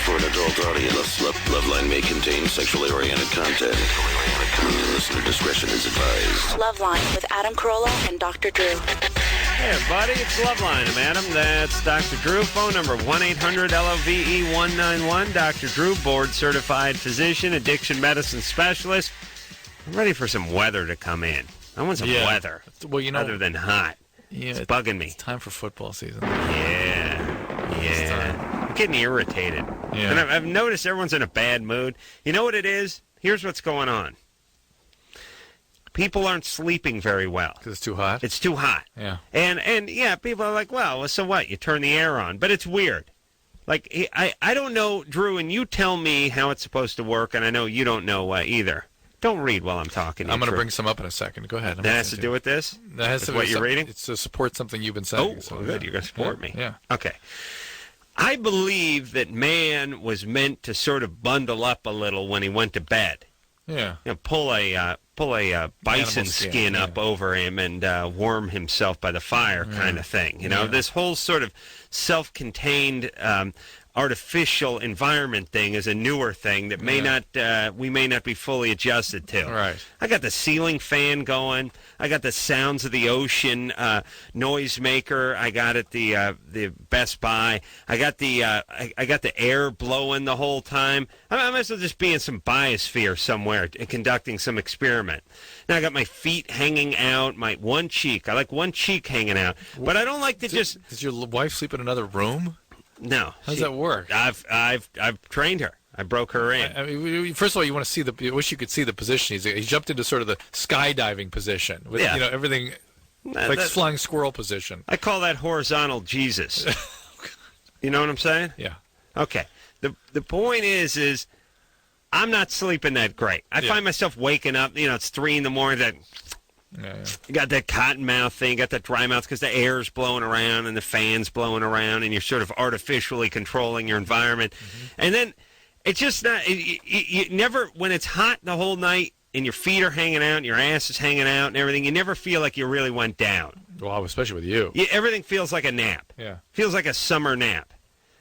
for an adult audience. Loveline may contain sexually oriented content. Listener discretion is advised. Loveline with Adam Carolla and Dr. Drew. Hey, everybody, it's Loveline. I'm Adam. That's Dr. Drew. Phone number 1-800-LOVE-191. Dr. Drew, board-certified physician, addiction medicine specialist. I'm ready for some weather to come in. I want some weather. Well, other than hot. Yeah, it's bugging me. It's time for football season. Yeah. I'm getting irritated. Yeah. And I've noticed everyone's in a bad mood. You know what it is? Here's what's going on. People aren't sleeping very well. Because it's too hot? It's too hot. Yeah. And yeah, people are like, well, so what? You turn the air on. But it's weird. Like, I don't know, Drew, and you tell me how it's supposed to work, and I know you don't know either. Don't read while I'm talking. I'm going to bring some up in a second. Go ahead. That has to do with this? That has to do with what you're reading? It's to support something you've been saying. Oh, so, good. You're going to support me. Yeah. Okay. I believe that man was meant to sort of bundle up a little when he went to bed. Yeah. You know, pull a bison skin up over him and warm himself by the fire kind of thing. You know, this whole sort of self-contained artificial environment thing is a newer thing that we may not be fully adjusted to. Right. I got the ceiling fan going. I got the sounds of the ocean noisemaker. I got at the Best Buy. I got the air blowing the whole time. I might as well just be in some biosphere somewhere and conducting some experiment. Now I got my feet hanging out, my one cheek. I like one cheek hanging out, but I don't like to just. Does your wife sleep in another room? No. How does that work? I've trained her. I broke her in. I mean, first of all, you want to see I wish you could see the position. He jumped into sort of the skydiving position with everything like flying squirrel position. I call that horizontal Jesus. You know what I'm saying? Yeah. Okay. The point is I'm not sleeping that great. I find myself waking up. It's 3 a.m. That. You got that cotton mouth thing, you got that dry mouth because the air's blowing around and the fan's blowing around and you're sort of artificially controlling your environment. Mm-hmm. And then it's just not, you never, when it's hot the whole night and your feet are hanging out and your ass is hanging out and everything, you never feel like you really went down. Well, especially with you. Everything feels like a nap. Yeah. Feels like a summer nap.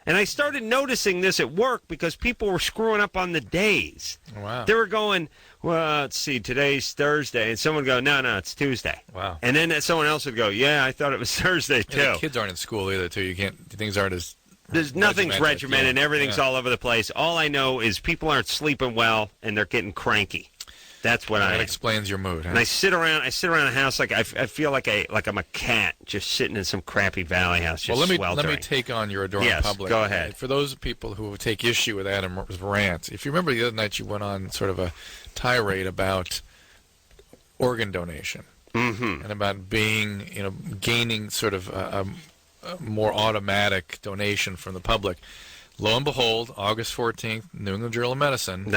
And I started noticing this at work because people were screwing up on the days. Wow. They were going, well, let's see, today's Thursday. And someone would go, no, it's Tuesday. Wow. And then someone else would go, yeah, I thought it was Thursday, too. Yeah, the kids aren't in school either, too. Things aren't as nothing's regimented. Yeah. Everything's all over the place. All I know is people aren't sleeping well, and they're getting cranky. That's what That explains your mood. Huh? And I sit around the house like I feel like I'm a cat just sitting in some crappy valley house. Just let me take on your adoring public. Go ahead. For those people who take issue with Adam's rant, if you remember the other night, you went on sort of a tirade about organ donation and about being, gaining sort of a more automatic donation from the public. Lo and behold, August 14th, New England Journal of Medicine,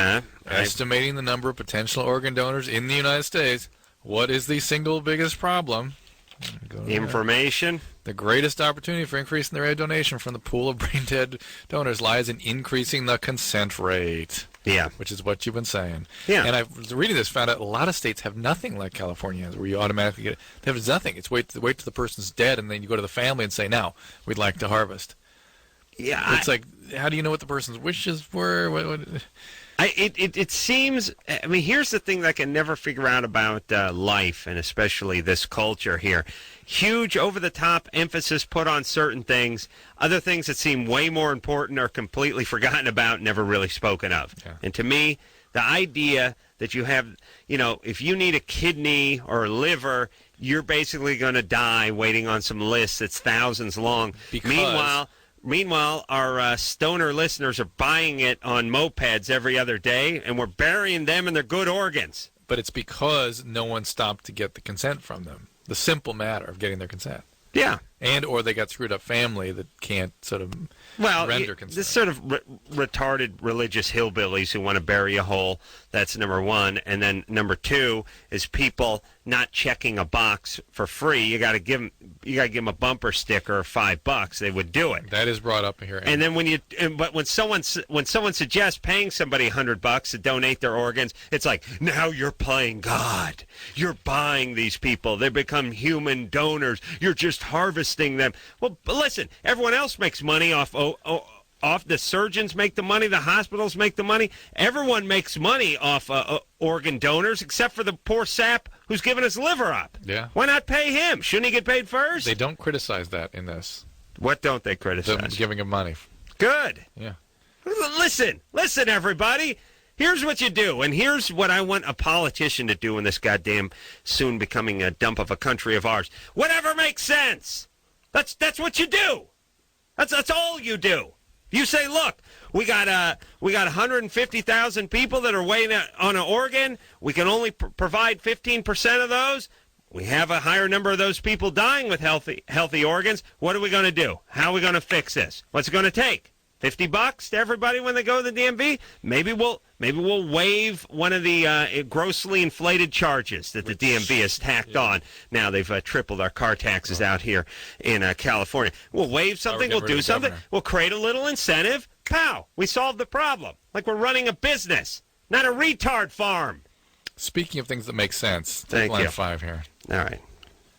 estimating the number of potential organ donors in the United States. What is the single biggest problem? Information. The greatest opportunity for increasing the rate of donation from the pool of brain-dead donors lies in increasing the consent rate. Yeah. Which is what you've been saying. Yeah. And I was reading this, found out a lot of states have nothing like California has, where you automatically get it. They have nothing. It's wait till the person's dead, and then you go to the family and say, now, we'd like to harvest. Yeah. It's like, how do you know what the person's wishes were? It seems, I mean, here's the thing that I can never figure out about life, and especially this culture here. Huge, over-the-top emphasis put on certain things. Other things that seem way more important are completely forgotten about, never really spoken of. Yeah. And to me, the idea that you have, if you need a kidney or a liver, you're basically going to die waiting on some list that's thousands long. Meanwhile, our stoner listeners are buying it on mopeds every other day, and we're burying them in their good organs. But it's because no one stopped to get the consent from them. The simple matter of getting their consent. Yeah. And or they got screwed up family that can't sort of render consent. This sort of retarded religious hillbillies who want to bury a hole. That's number one. And then number two is people not checking a box for free. You got to give them a bumper sticker of $5. They would do it. That is brought up here. And then when someone suggests paying somebody $100 to donate their organs, it's like, now you're playing God. You're buying these people. They become human donors. You're just harvesting them. Well, listen, everyone else makes money off off. The surgeons make the money. The hospitals make the money. Everyone makes money off organ donors, except for the poor sap who's giving his liver up. Yeah. Why not pay him? Shouldn't he get paid first? They don't criticize that in this. What don't they criticize? Them giving him money. Good. Yeah. Listen, everybody. Here's what you do, and here's what I want a politician to do in this goddamn soon becoming a dump of a country of ours. Whatever makes sense. That's what you do. That's all you do. You say, look, we got 150,000 people that are waiting on an organ. We can only provide 15% of those. We have a higher number of those people dying with healthy organs. What are we going to do? How are we going to fix this? What's it going to take? $50 to everybody when they go to the DMV? Maybe we'll waive one of the grossly inflated charges that the DMV has tacked on. Now they've tripled our car taxes out here in California. We'll waive something. We'll do something. We'll create a little incentive. Pow! We solved the problem. Like we're running a business, not a retard farm. Speaking of things that make sense, Thank line you. 5 here. All right.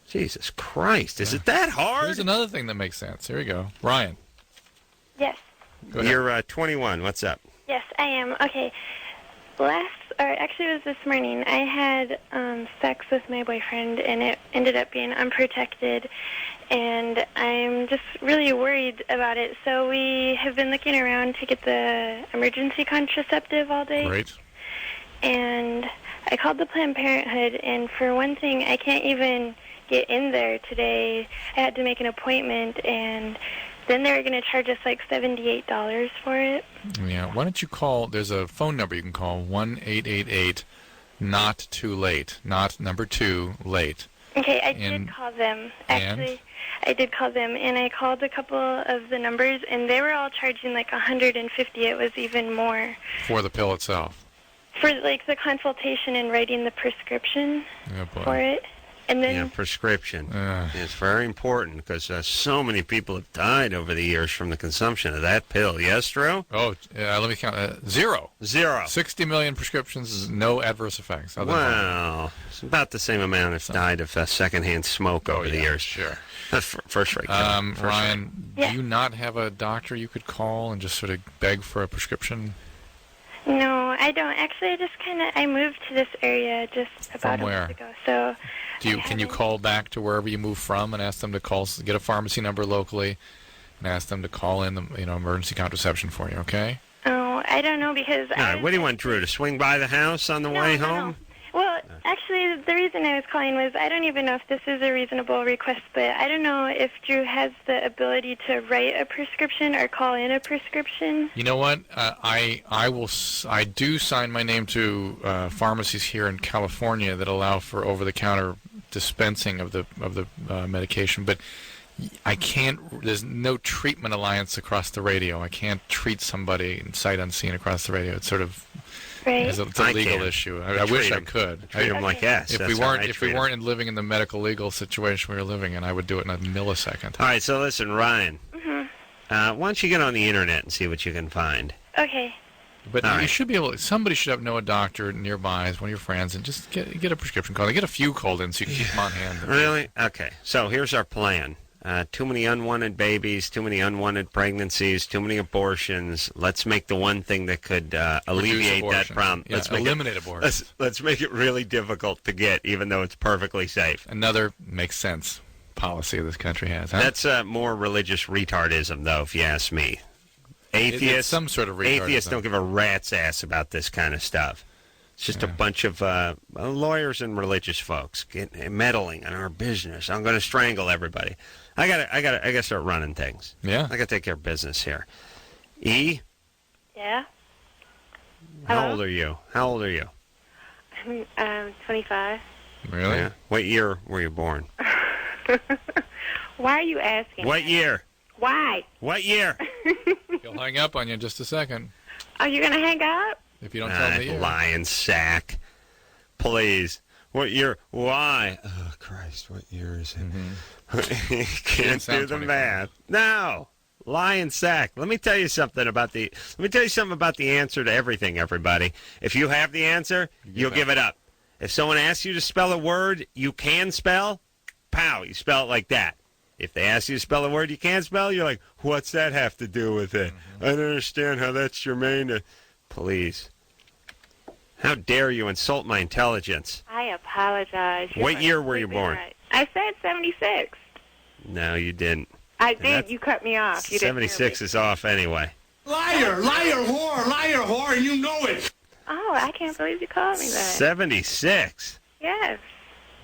Jesus Christ. Is it that hard? Here's another thing that makes sense. Here we go. Ryan. Yes. Go ahead. You're 21. What's up? Yes, I am. Okay. Actually, it was this morning. I had sex with my boyfriend, and it ended up being unprotected, and I'm just really worried about it. So we have been looking around to get the emergency contraceptive all day. Great. And I called the Planned Parenthood, and for one thing, I can't even get in there today. I had to make an appointment, and then they were going to charge us like $78 for it. Yeah. Why don't you call? There's a phone number you can call, 1-888-NOT-TOO-LATE. Not number 2 late. Okay, I did call them. Actually, I did call them, and I called a couple of the numbers, and they were all charging like $150. It was even more For the pill itself. for like the consultation and writing the prescription Oh, boy. for it. And then Yeah, prescription. It's very important because so many people have died over the years from the consumption of that pill. Yes, Drew? Oh, let me count. 0. 60 million prescriptions, no adverse effects. Wow. It's about the same amount have died of secondhand smoke over the years. Sure. First rate. Ryan, Yeah. do you not have a doctor you could call and just sort of beg for a prescription? no, I don't. Actually, I moved to this area just about From a where? month ago. So Can you call back to wherever you moved from and ask them to get a pharmacy number locally and ask them to call in the emergency contraception for you, okay? Oh, I don't know because All right, what do you want, Drew, to swing by the house on the way home? No. Well, actually, the reason I was calling was I don't even know if this is a reasonable request, but I don't know if Drew has the ability to write a prescription or call in a prescription. You know what? I do sign my name to pharmacies here in California that allow for over-the-counter dispensing of the medication, but I can't. There's no treatment alliance across the radio. I can't treat somebody sight unseen across the radio. It's sort of Right. it's a legal issue. I wish I could. Treat them like ass. If we weren't living in the medical legal situation we were living in, I would do it in a millisecond. All right, so listen, Ryan. Mm-hmm. Why don't you get on the internet and see what you can find? Okay. But All you right. should be able. Somebody should know a doctor nearby, as one of your friends, and just get a prescription called. Get a few called in so you can keep them on hand. Really? Okay. So here's our plan. Too many unwanted babies, too many unwanted pregnancies, too many abortions. Let's make the one thing that could alleviate that abortion. problem. Yeah, Let's make eliminate abortion. Let's make it really difficult to get, even though it's perfectly safe. Another makes sense policy this country has. Huh? That's more religious retardism, though, if you ask me. Atheists, it's some sort of retardism. atheists don't give a rat's ass about this kind of stuff. It's just a bunch of lawyers and religious folks meddling in our business. I'm going to strangle everybody. I gotta start running things. Yeah. I gotta take care of business here. E, Yeah. how Hello? old are you? How old are you? I'm 25. Really? Yeah. What year were you born? Why are you asking? What year? Why? What year? He'll hang up on you in just a second Are you going to hang up? if you don't tell me the year. Lying sack. Please. What year? Why? Oh, Christ, what year is it? Can't sound do the 25. math. No. Lion sack. Let me tell you something about the answer to everything, everybody. If you have the answer, you'll give it up. If someone asks you to spell a word you can spell, pow, you spell it like that. If they ask you to spell a word you can't spell, you're like, what's that have to do with it? I don't understand how that's germane to... Please. How dare you insult my intelligence? I apologize. What year were you born? Right. I said 76. No, you didn't. I did. You cut me off. You didn't hear 76 me. is off anyway. Liar, whore, and you know it. Oh, I can't believe you called me that. 76? Yes.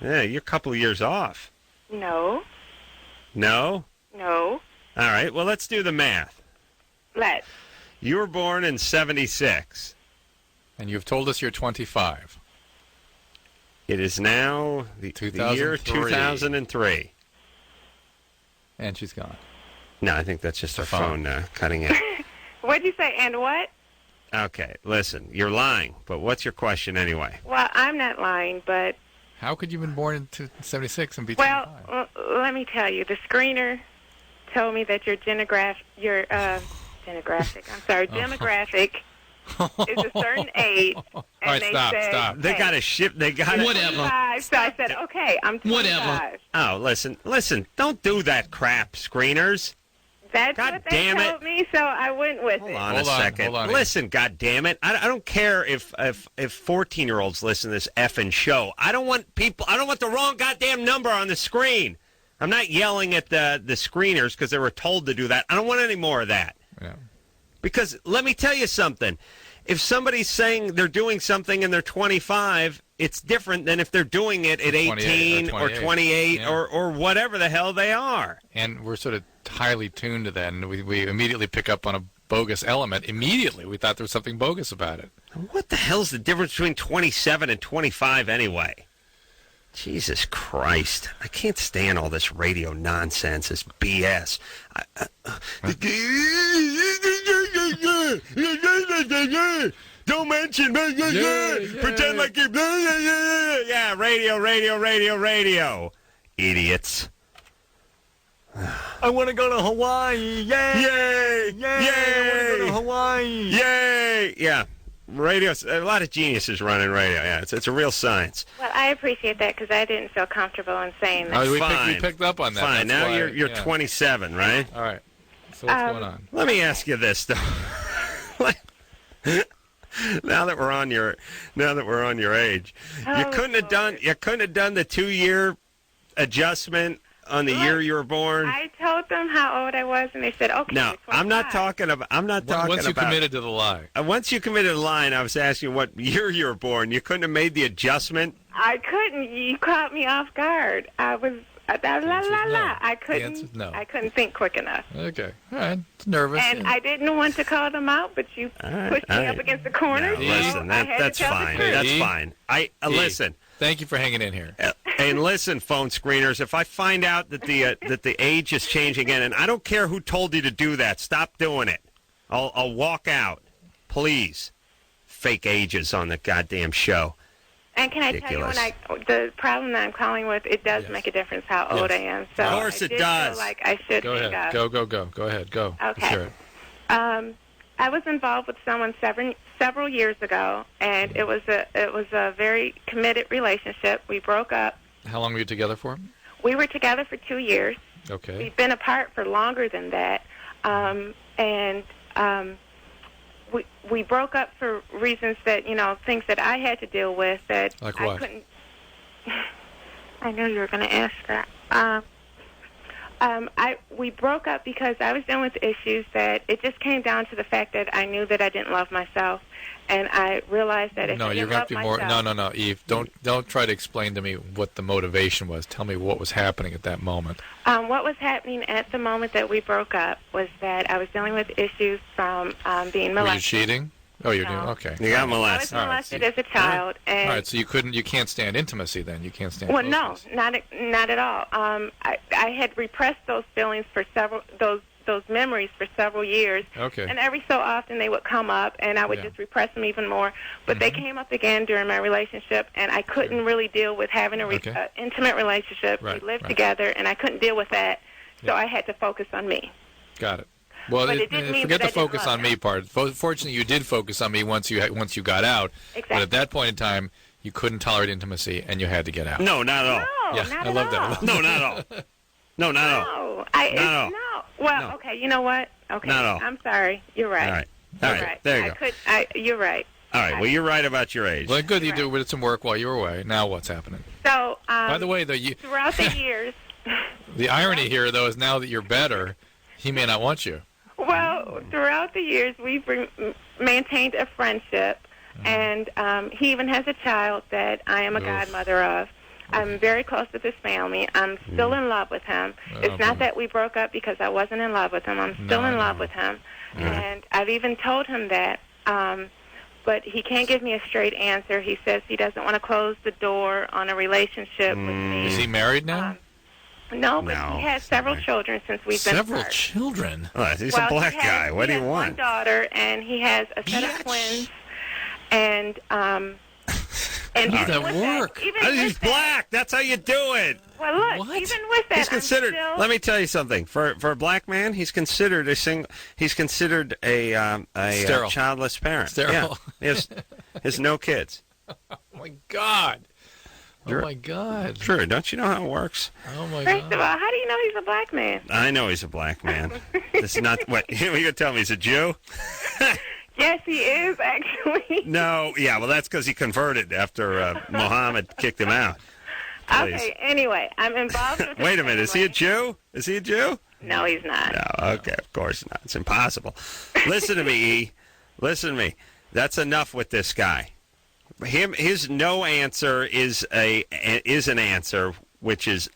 Yeah, you're a couple of years off. No. No? No. All right, well, let's do the math. Let's. You were born in 76. And you've told us you're 25. It is now the year 2003. And she's gone. No, I think that's just our phone cutting in. What'd you say, and what? Okay, listen, you're lying, but what's your question anyway? Well, I'm not lying, but... How could you have been born in 76 and be 25? Well, let me tell you, the screener told me that your demographic is a certain age. All right, stop. They got to ship. They got to. Whatever. So I said, okay, I'm 25. Whatever. Oh, listen. Don't do that crap, screeners. That's God what they damn told me, so I went with it. Hold on a second. Listen, God damn it. I don't care if 14-year-olds listen to this effing show. I don't want the wrong goddamn number on the screen. I'm not yelling at the screeners because they were told to do that. I don't want any more of that. Yeah. Because let me tell you something. If somebody's saying they're doing something and they're 25, it's different than if they're doing it at 18 or 28 or whatever the hell they are. And we're sort of highly tuned to that, and we immediately pick up on a bogus element. Immediately, we thought there was something bogus about it. What the hell's the difference between 27 and 25 anyway? Jesus Christ. I can't stand all this radio nonsense, this BS. Don't mention. Pretend like you... Yeah, radio. Idiots. I want to go to Hawaii. Yay! Yay! I want to go to Hawaii. Yay! Yeah. Radio, a lot of geniuses running radio. Yeah, it's a real science. Well, I appreciate that because I didn't feel comfortable in saying that. We picked up on that. Fine. That's now why, you're 27, right? All right. So what's going on? Let me ask you this, though. Now that we're on your age, you couldn't have done the 2-year adjustment on the year you were born. I told them how old I was, and they said, "Okay." No, I'm not talking about. Once you committed to the lie. Once you committed to the lie, and I was asking what year you were born. You couldn't have made the adjustment. I couldn't. You caught me off guard. I was I couldn't. The answer's no. I couldn't think quick enough. Okay, all right. It's nervous. And I didn't want to call them out, but you pushed me up against the corner. No, listen, that's fine. That's fine. Listen. Thank you for hanging in here. And listen, phone screeners, if I find out that the age is changing again, and I don't care who told you to do that, stop doing it. I'll walk out. Please. Fake ages on the goddamn show. And can I tell you, the problem that I'm calling with, it does make a difference how old I am. So of course it does. Feel like I should go ahead. Go. Go ahead. Go. Okay. Let's hear it. I was involved with someone several years ago, and it was a very committed relationship. We broke up. How long were you together for? We were together for 2 years. Okay. We've been apart for longer than that, we broke up for reasons that, things that I had to deal with that like I what? couldn't. I knew you were going to ask that. We broke up because I was dealing with issues that it just came down to the fact that I knew that I didn't love myself, and I realized that if I didn't love myself... No, Eve, don't try to explain to me what the motivation was. Tell me what was happening at that moment. What was happening at the moment that we broke up was that I was dealing with issues from being molested. Were you cheating? Oh, you're doing okay. You got molested. I was molested as a child, and all right. So you can't stand intimacy then. You can't stand. Well, no, closeness. not at all. I had repressed those feelings for those memories for several years. Okay. And every so often they would come up, and I would just repress them even more. But they came up again during my relationship, and I couldn't really deal with having an intimate relationship. Right, we lived together, and I couldn't deal with that, so I had to focus on me. Got it. Well, forget the focus on me part. Fortunately, you did focus on me once you got out. Exactly. But at that point in time, you couldn't tolerate intimacy, and you had to get out. No, not at all. No, Yeah, not I at love all. that. No, not at all. No, not at all. No, No. Well, No. okay. You know what? Okay, Not at all. I'm sorry. You're right. All right. You're All right. right. There you go. You're right. All right. Well, you're right about your age. Well, good. You did some work while you were away. Now what's happening? So, By the way, though, throughout the years. the irony here, though, is now that you're better, he may not want you. Well, throughout the years, we've maintained a friendship, and he even has a child that I am a godmother of. I'm very close with his family. I'm still in love with him. It's not that we broke up because I wasn't in love with him. I'm still in love with him. And I've even told him that, but he can't give me a straight answer. He says he doesn't want to close the door on a relationship with me. Is he married now? No, but he has several children since we've been Several apart. children? Oh, he's a black guy. What do you want? He has one daughter, and he has a set of twins, and How does that work? He's black. That's how you do it. Well, look, even with that, He's considered. I'm still, Let me tell you something. For a black man, he's considered a He's considered a childless parent. Sterile. Yeah. He has no kids. Oh my God. Oh my God. True. Don't you know how it works? Oh my First God. of all, how do you know he's a black man? I know he's a black man. It's not what you're gonna tell me. He's a Jew. Yes, he is actually. No. Yeah. Well, that's because he converted after Muhammad kicked him out. Please. Okay. Anyway, I'm involved with. Wait a minute. Is he a Jew? Is he a Jew? No, he's not. No, okay, of course not. It's impossible. Listen to me, E. Listen to me. That's enough with this guy. His no answer is an answer, which is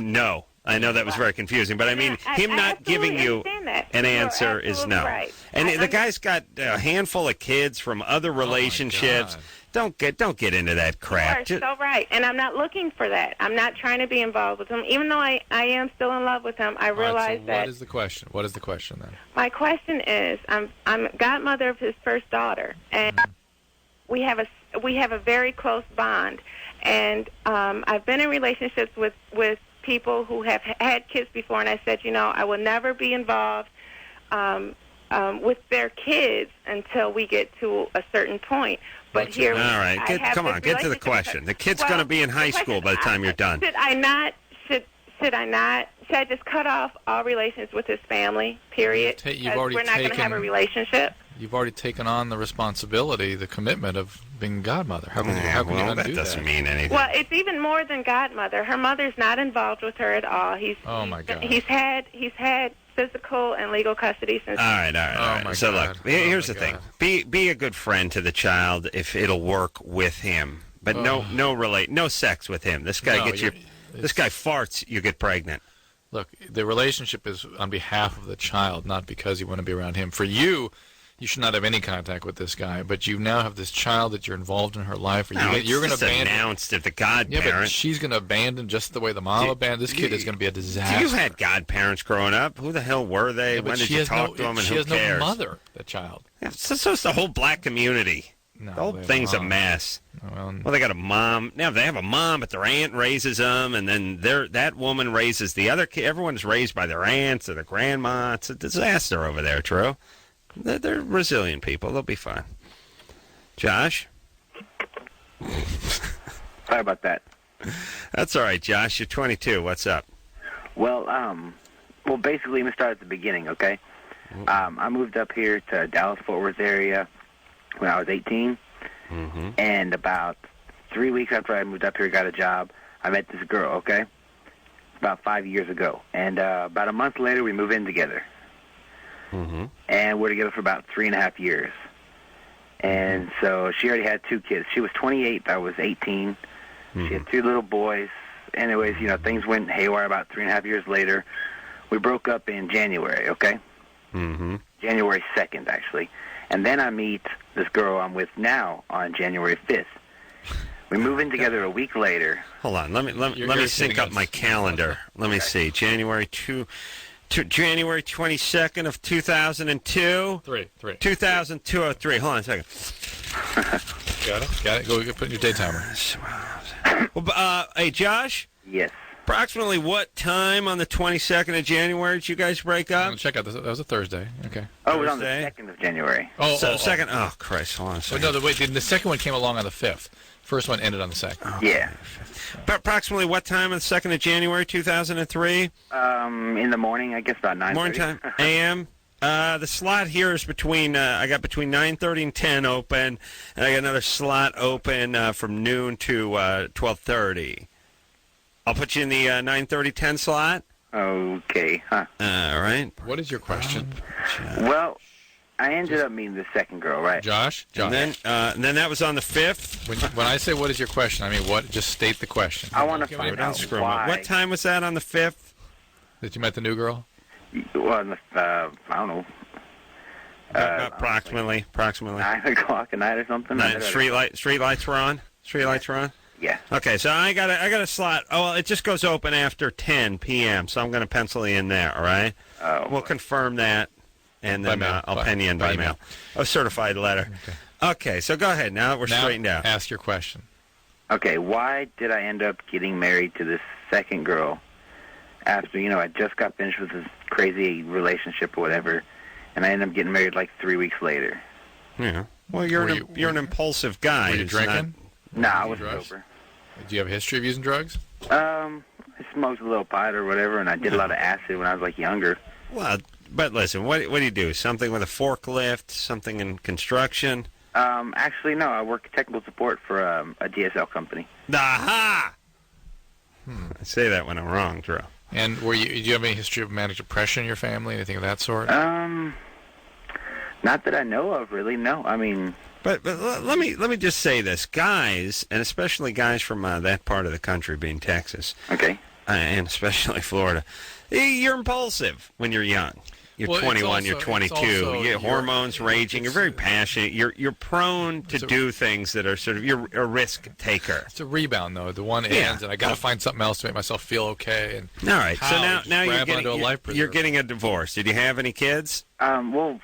no. I know that was very confusing, but I mean, him not giving you an answer is no. Right. And the guy's got a handful of kids from other relationships. Don't get into that crap. You are so right, and I'm not looking for that. I'm not trying to be involved with him, even though I am still in love with him. I realize that. What is the question? What is the question then? My question is, I'm godmother of his first daughter, and we have a very close bond, and I've been in relationships with people who have had kids before, and I said, I will never be involved with their kids until we get to a certain point. But here, all right, come on, get to the question. The kid's going to be in high school by the time you're done. Should I just cut off all relations with his family? Period. You've already we're not going to have a relationship. You've already taken on the responsibility, the commitment of being godmother. How can you undo that doesn't mean anything. Well, it's even more than godmother. Her mother's not involved with her at all. Oh my God. He's had physical and legal custody since. All right. So look, here's the thing: be a good friend to the child if it'll work with him, but no sex with him. This guy this guy farts, you get pregnant. Look, the relationship is on behalf of the child, not because you want to be around him. For you should not have any contact with this guy, but you now have this child that you're involved in her life. You're going to abandon. Announced if the godparent. Yeah, but she's going to abandon just the way the mom abandoned. This kid is going to be a disaster. You had godparents growing up. Who the hell were they? Yeah, when did you talk to them? And who cares? She has no mother. The child. Yeah, so it's the whole black community. No, the whole thing's a mess. Well, they got a mom. Now they have a mom, but their aunt raises them, and then that woman raises the other kid. Everyone's raised by their aunts or their grandma. It's a disaster over there, True. They're resilient people. They'll be fine. Josh? Sorry about that. That's all right, Josh. You're 22. What's up? Well, basically, let me start at the beginning, okay? I moved up here to Dallas-Fort Worth area when I was 18, and about 3 weeks after I moved up here, got a job, I met this girl, okay? About 5 years ago. And about a month later, we moved in together. And we're together for about 3.5 years. And so she already had 2 kids. She was 28, I was 18. She had 2 little boys. Anyways, things went haywire about 3.5 years later. We broke up in January, okay? January 2nd, actually. And then I meet this girl I'm with now on January 5th. We move in together a week later. Hold on. Let me sync up my calendar. Let me see. January 22nd of 2002. 2003. Hold on a second. Got it. Go put in your day timer. Hey, Josh? Yes. Approximately what time on the 22nd of January did you guys break I'm up? gonna check out this. That was a Thursday. Okay. Oh, it was on the Thursday? 2nd of January. Second. Oh, Christ! Hold on a Oh, second. no, wait. The second one came along on the 5th. First one ended on the 2nd. Yeah. But approximately what time on the 2nd of January, 2003? In the morning, I guess about 9:30. Morning time, a.m. The slot here is between, I got between 9:30 and 10 open, and I got another slot open from noon to 12:30. I'll put you in the 9:30, 10 slot. Okay, huh. All right. What is your question? Well, I ended up meeting the second girl, right? Josh? And then that was on the 5th. When I say what is your question, I mean what? Just state the question. I want to Give find me- Don't out screw 'em up. why. What time was that on the 5th? That you met the new girl? Well, I don't know. Approximately. 9 o'clock at night or something. Street lights were on. Street lights were on. Yeah. Okay, so I got a slot. Oh, well, it just goes open after 10 p.m. So I'm going to pencil you in there. All right. We'll confirm that, and then I'll pen you in by mail. A certified letter. Okay, so go ahead. Now that we're straightened out. Ask your question. Okay, why did I end up getting married to this second girl after, I just got finished with this crazy relationship or whatever, and I ended up getting married like 3 weeks later? Yeah. Well, you're an impulsive guy. Were you who's drinking? Nah, I Any was drugs? sober. Do you have a history of using drugs? I smoked a little pot or whatever, and I did a lot of acid when I was like younger. Well, but listen, what do you do? Something with a forklift? Something in construction? Actually, no, I work technical support for a DSL company. Aha! I say that when I'm wrong, Drew. And do you have any history of manic depression in your family? Anything of that sort? Not that I know of, really. No, I mean. But let me just say this, guys, and especially guys from that part of the country, being Texas, Okay. And especially Florida, you're impulsive when you're young. You're 21, you're 22. You get hormones raging. You're very passionate. You're prone to do things that are sort of you're a risk taker. It's a rebound though. The one ends, and I got to find something else to make myself feel okay. And all right, so now you're you're getting a divorce. Did you have any kids? Well,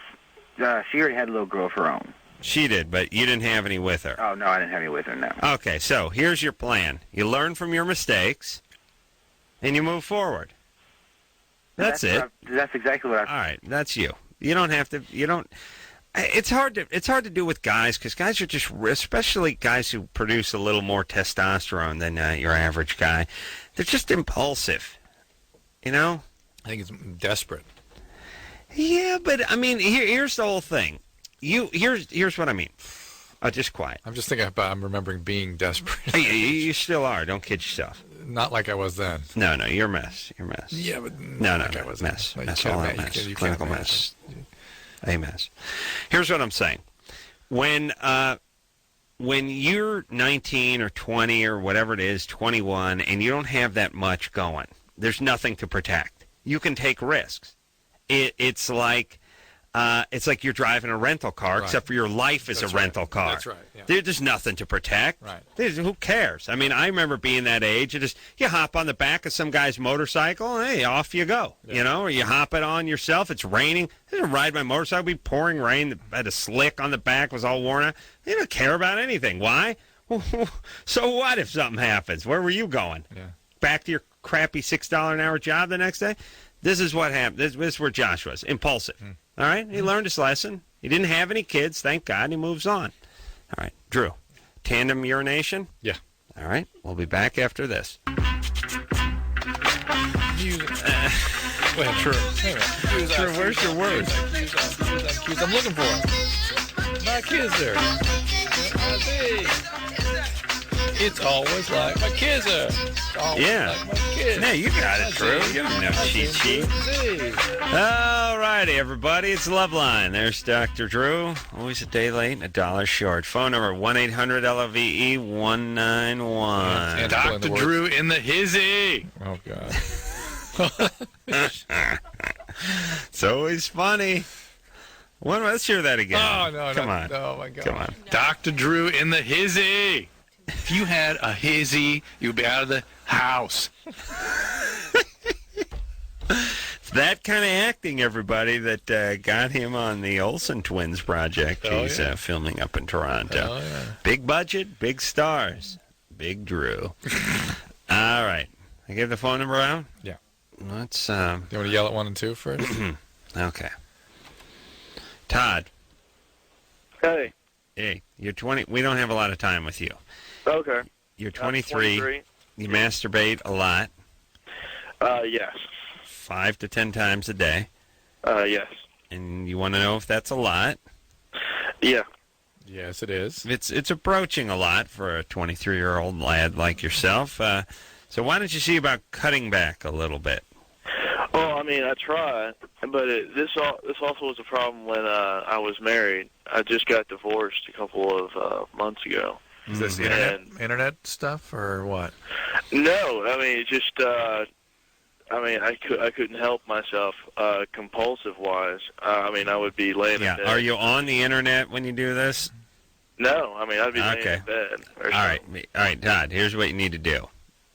she already had a little girl of her own. She did, but you didn't have any with her. Oh no, I didn't have any with her. No. Okay, so here's your plan. You learn from your mistakes, and you move forward. That's it. That's exactly what I. All right, that's you. You don't have to. You don't. It's hard to do with guys because guys are just, especially guys who produce a little more testosterone than your average guy. They're just impulsive. I think it's desperate. Yeah, but I mean, here's the whole thing. Here's what I mean. Oh, just quiet. I'm just thinking about. I'm remembering being desperate. You still are. Don't kid yourself. Not like I was then. No, you're a mess. You're a mess. Yeah, but no, like I was mess. then. Mess. All out mess. Clinical mess. A mess. Here's what I'm saying. When you're 19 or 20 or whatever it is, 21, and you don't have that much going, there's nothing to protect. You can take risks. It's like you're driving a rental car, right, except for your life is a rental car. That's right. Yeah. There's nothing to protect. Right. Who cares? I mean, I remember being that age. You hop on the back of some guy's motorcycle, and hey, off you go. Yeah. Or you hop it on yourself. It's raining. I didn't ride my motorcycle. It'd be pouring rain. Had a slick on the back. Was all worn out. They don't care about anything. Why? So what if something happens? Where were you going? Yeah. Back to your crappy $6 an hour job the next day? This is what happened. This is where Josh was. Impulsive. All right? He learned his lesson. He didn't have any kids, thank God, and he moves on. All right. Drew, tandem urination? Yeah. All right. We'll be back after this. Wait, Drew. Drew, where's your words? I'm looking for it. My kids there. It's always like my kids are. Yeah. Like my kids. Yeah, you got it, Drew. You don't know cheat sheet. All righty, everybody. It's Loveline. There's Dr. Drew. Always a day late and $1 short. Phone number 1-800-LOVE-191. Dr. Drew in the hizzy. Oh, God. It's always funny. Let's hear that again. Oh, no. Come on. Oh, my God. Come on. Dr. Drew in the hizzy. If you had a hizzy, you'd be out of the house. It's that kind of acting, everybody, that got him on the Olsen Twins project. He's filming up in Toronto. Oh, yeah. Big budget, big stars. Big Drew. All right. I gave the phone number out? Yeah. Let's, Do you want to yell at 1 and 2 first? Okay. Todd. Hey. Hey, you're 20. We don't have a lot of time with you. Okay. You're 23. You masturbate a lot. Yes. 5 to 10 times a day. Yes. And you want to know if that's a lot? Yeah. Yes, it is. It's approaching a lot for a 23-year-old lad like yourself. So why don't you see about cutting back a little bit? Well, I mean, I try, but this also was a problem when I was married. I just got divorced a couple of months ago. Is this the internet stuff or what? No, I mean, just I couldn't help myself compulsive wise. I mean, I would be laying in bed. Are you on the internet when you do this? No, I mean, I'd be laying in bed. Or all right, Todd. Here's what you need to do.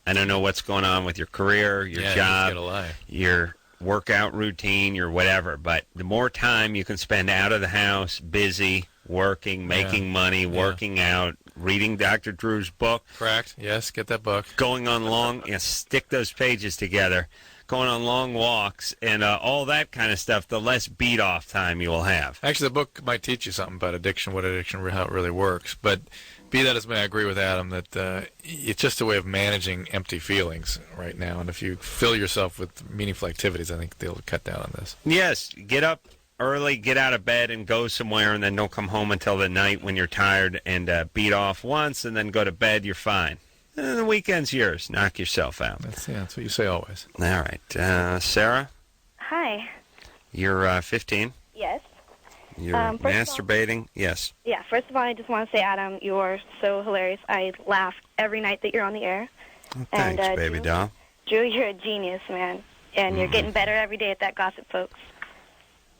I don't know what's going on with your career, your job, your workout routine, your whatever, but the more time you can spend out of the house, busy, working, making money, working out, reading Dr. Drew's book. Correct. Yes, get that book. Going on stick those pages together, going on long walks, and all that kind of stuff, the less beat-off time you will have. Actually, the book might teach you something about addiction, how it really works, but be that as may, I agree with Adam that it's just a way of managing empty feelings right now. And if you fill yourself with meaningful activities, I think they'll cut down on this. Yes, get up early, get out of bed, and go somewhere, and then don't come home until the night when you're tired and beat off once, and then go to bed. You're fine. And the weekend's yours. Knock yourself out. That's what you say always. All right. Sarah? Hi. You're 15? Yes. You're masturbating? Yes. Yeah, first of all, I just want to say, Adam, you're so hilarious. I laugh every night that you're on the air. Well, thanks, baby doll. Drew, you're a genius, man. And you're getting better every day at that Gossip Folks.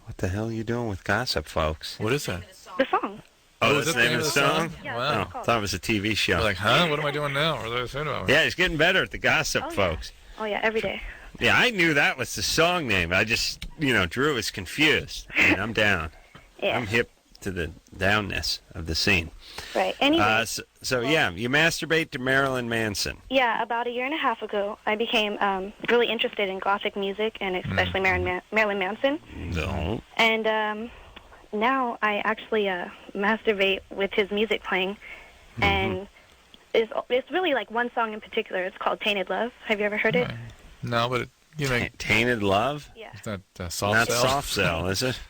What the hell are you doing with Gossip Folks? What is that? The song. Oh, that's the name of the song? Yeah, wow. I thought it was a TV show. You're like, huh? What am I doing now? What are they saying about me? Yeah, he's getting better at the Gossip Folks. Yeah. Oh, yeah, every day. Yeah, I knew that was the song name. I just, Drew is confused. I mean, I'm down. Yeah. I'm hip to the downness of the scene. Right. Anyway, you masturbate to Marilyn Manson. Yeah, about a year and a half ago, I became really interested in Gothic music, and especially Marilyn Manson. No. And now I actually masturbate with his music playing, and it's really like one song in particular. It's called "Tainted Love." Have you ever heard it? No, but Tainted Love? Yeah. It's not Soft Not Cell? Soft Cell, is it?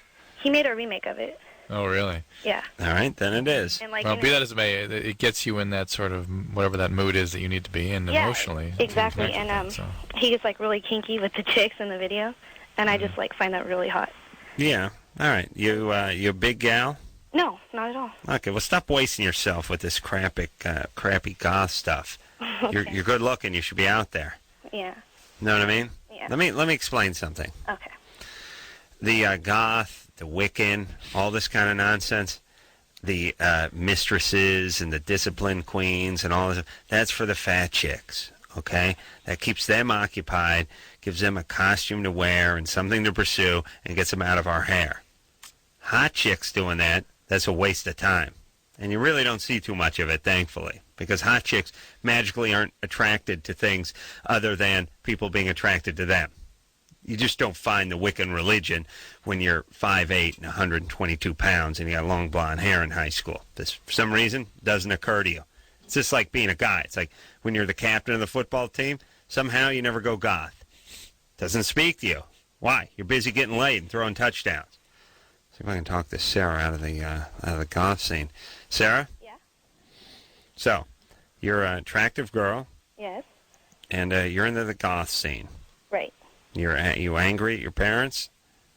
He made a remake of it. Oh, really? Yeah. All right, then it is. And well, be that as it may, it gets you in that sort of whatever that mood is that you need to be in emotionally. Exactly. And he gets like really kinky with the chicks in the video, and I just find that really hot. Yeah. All right. You a big gal? No, not at all. Okay. Well, stop wasting yourself with this crappy goth stuff. Okay. You're good looking. You should be out there. Yeah. Know what I mean? Yeah. Let me explain something. Okay. The goth, the Wiccan, all this kind of nonsense, the mistresses and the discipline queens and all this, that's for the fat chicks, okay? That keeps them occupied, gives them a costume to wear and something to pursue, and gets them out of our hair. Hot chicks doing that, that's a waste of time. And you really don't see too much of it, thankfully, because hot chicks magically aren't attracted to things other than people being attracted to them. You just don't find the Wiccan religion when you're 5'8" and 122 pounds and you got long blonde hair in high school. This, for some reason, doesn't occur to you. It's just like being a guy. It's like when you're the captain of the football team, somehow you never go goth. Doesn't speak to you. Why? You're busy getting laid and throwing touchdowns. See if I can talk this Sarah out of the goth scene. Sarah? Yeah? So, you're an attractive girl. Yes. And you're into the goth scene. Right. You angry at your parents?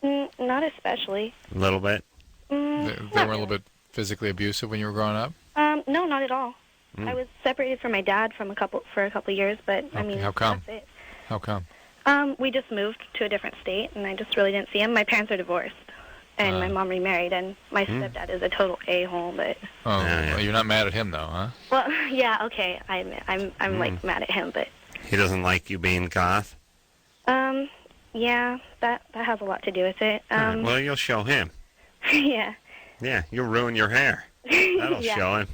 Not especially. A little bit? They were a little bit physically abusive when you were growing up? No, not at all. I was separated from my dad for a couple of years, but I mean, how come? That's it. How come? We just moved to a different state, and I just really didn't see him. My parents are divorced, and my mom remarried, and my stepdad is a total a-hole. But well, you're not mad at him, though, huh? Well, yeah, okay. I'm like mad at him, but he doesn't like you being goth. Yeah, that has a lot to do with it. Right. Well, you'll show him. Yeah. Yeah, you'll ruin your hair. That'll show him.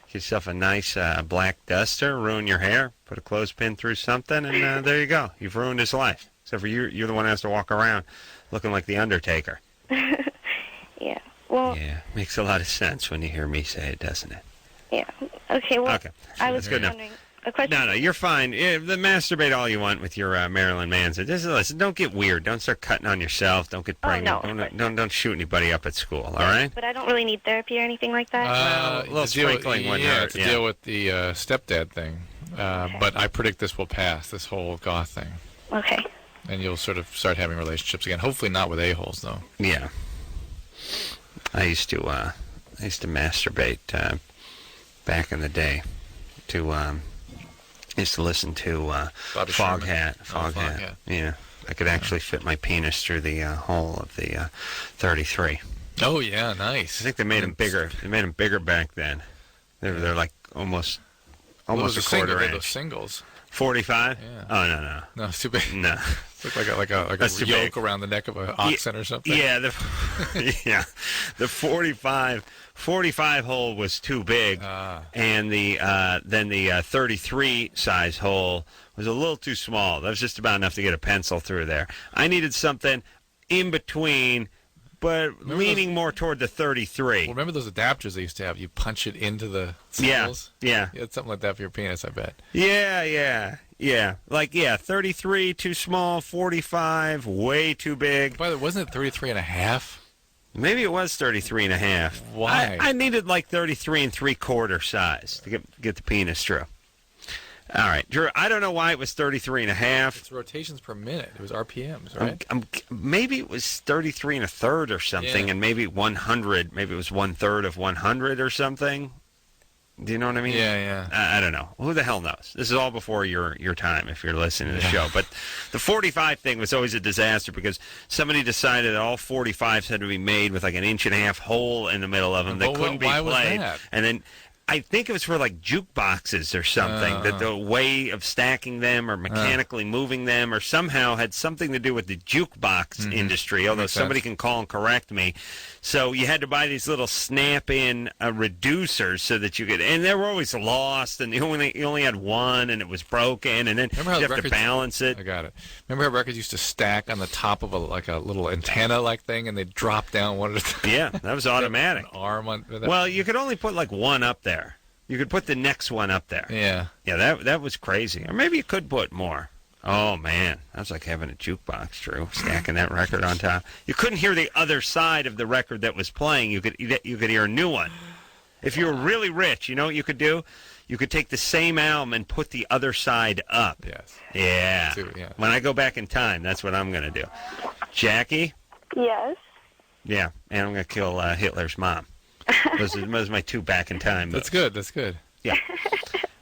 Get yourself a nice black duster, ruin your hair, put a clothespin through something, and there you go. You've ruined his life. Except for you're the one who has to walk around looking like the Undertaker. Yeah. Well. Yeah, makes a lot of sense when you hear me say it, doesn't it? Yeah. Okay. Well. Okay. I was good wondering. A question. No, you're fine. Masturbate all you want with your Marilyn Manson. Just listen. Don't get weird. Don't start cutting on yourself. Don't get pregnant. Don't shoot anybody up at school. All right. But I don't really need therapy or anything like that. A little sprinkling wouldn't hurt. To deal with the stepdad thing. But I predict this will pass. This whole goth thing. Okay. And you'll sort of start having relationships again. Hopefully not with a-holes, though. Yeah. I used to masturbate back in the day. Used to listen to Foghat. Yeah. I could actually fit my penis through the hole of the 33. Oh yeah, nice. I think they made them bigger. They made them bigger back then. They're like almost a quarter inch. Those singles. 45? Yeah. Oh no. No, it's too big. No. It's like a yoke around the neck of an oxen or something. Yeah, the 45 hole was too big, and then the 33 size hole was a little too small. That was just about enough to get a pencil through there. I needed something in between, but leaning more toward the 33. Well, remember those adapters they used to have? You punch it into the singles? Yeah. You had something like that for your penis, I bet. Yeah. 33 too small, 45 way too big. By the way, wasn't it 33 and a half? Maybe it was 33 and a half. Why? I needed like 33 and 3/4 size to get the penis through. All right, Drew, I don't know why it was 33 and a half. It's rotations per minute. It was RPMs, right? Maybe it was 33 and a third or something, and maybe 100. Maybe it was 1/3 of 100 or something. Do you know what I mean? Yeah. I don't know. Who the hell knows? This is all before your time if you're listening to the show. But the 45 thing was always a disaster because somebody decided that all 45s had to be made with like an 1.5-inch hole in the middle of them that couldn't be played. Why was that? And then I think it was for like jukeboxes or something, that the way of stacking them or mechanically moving them or somehow had something to do with the jukebox industry, although somebody can call and correct me. So you had to buy these little snap-in reducers so that you could, and they were always lost, and you only had one, and it was broken, and then you have to balance it. I got it. Remember how records used to stack on the top of a little antenna-like thing, and they'd drop down one at a time? Yeah, that was automatic. An arm on. Well, you could only put like one up there. You could put the next one up there. Yeah. Yeah, that was crazy. Or maybe you could put more. Oh, man. That was like having a jukebox, Drew, stacking that record on top. You couldn't hear the other side of the record that was playing. You could hear a new one. If you were really rich, you know what you could do? You could take the same album and put the other side up. Yes. Yeah. Yeah. When I go back in time, that's what I'm going to do. Jackie? Yes. Yeah, and I'm going to kill Hitler's mom. Those are my two back in time moves. That's good. Yeah.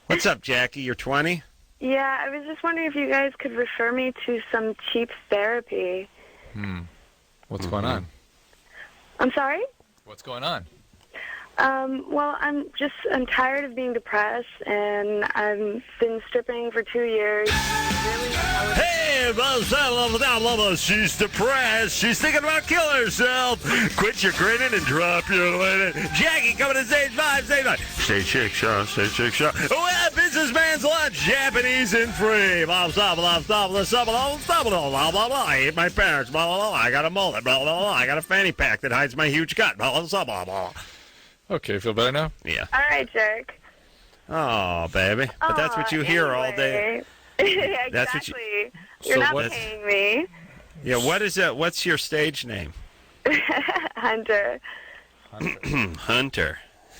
What's up, Jackie? You're 20? Yeah, I was just wondering if you guys could refer me to some cheap therapy. What's going on? I'm sorry? What's going on? Well, I'm tired of being depressed, and I've been stripping for 2 years. Hey, she's depressed. She's thinking about killing herself. Quit your grinning and drop your linen. Jackie coming to stage 5. Stage 6 show. Oh, yeah, businessman's lunch. Japanese and free. Blah, blah, blah, blah, blah, blah, blah, blah, blah, blah, blah. I hate my parents. Blah, blah, blah. I got a mullet. Blah, blah, blah. I got a fanny pack that hides my huge gut. Blah, blah, blah, blah. Okay, feel better now? Yeah. All right, jerk. Oh, baby. But that's what you hear all day. Yeah, exactly. That's what You're not paying me. Yeah, what's your stage name? Hunter. Hunter.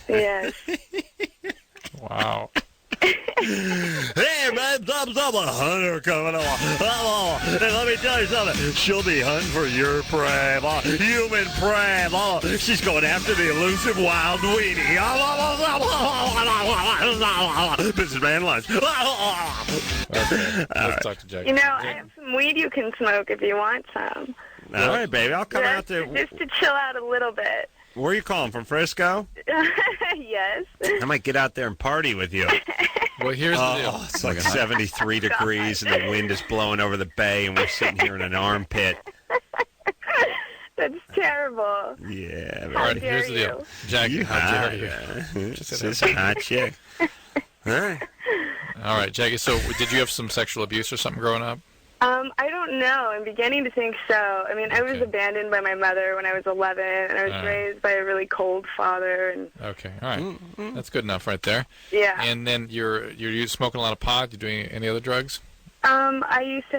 Yes. Wow. Hey, man, thumbs up, a hunter coming along. And let me tell you something. She'll be hunting for your prey, human prey. She's going after the elusive wild weenie. Businessman lunch. Okay, let's talk to Jackie. You know, I have some weed you can smoke if you want some. All right, baby. I'll come out there. Just to chill out a little bit. Where are you calling from, Frisco? Yes. I might get out there and party with you. Well, here's the deal. It's like 73 degrees and the wind is blowing over the bay and we're sitting here in an armpit. That's terrible. adorable. Yeah. All How right, dare here's the deal. you. Jackie, how dare you? This is a hot chick. All right. All right, Jackie, so did you have some sexual abuse or something growing up? I don't know. I'm beginning to think so. I mean, I was Okay. abandoned by my mother when I was 11, and I was raised by a really cold father. And Okay, all right. That's good enough right there. yeah. And then you're smoking a lot of pot? You doing any other drugs? I used to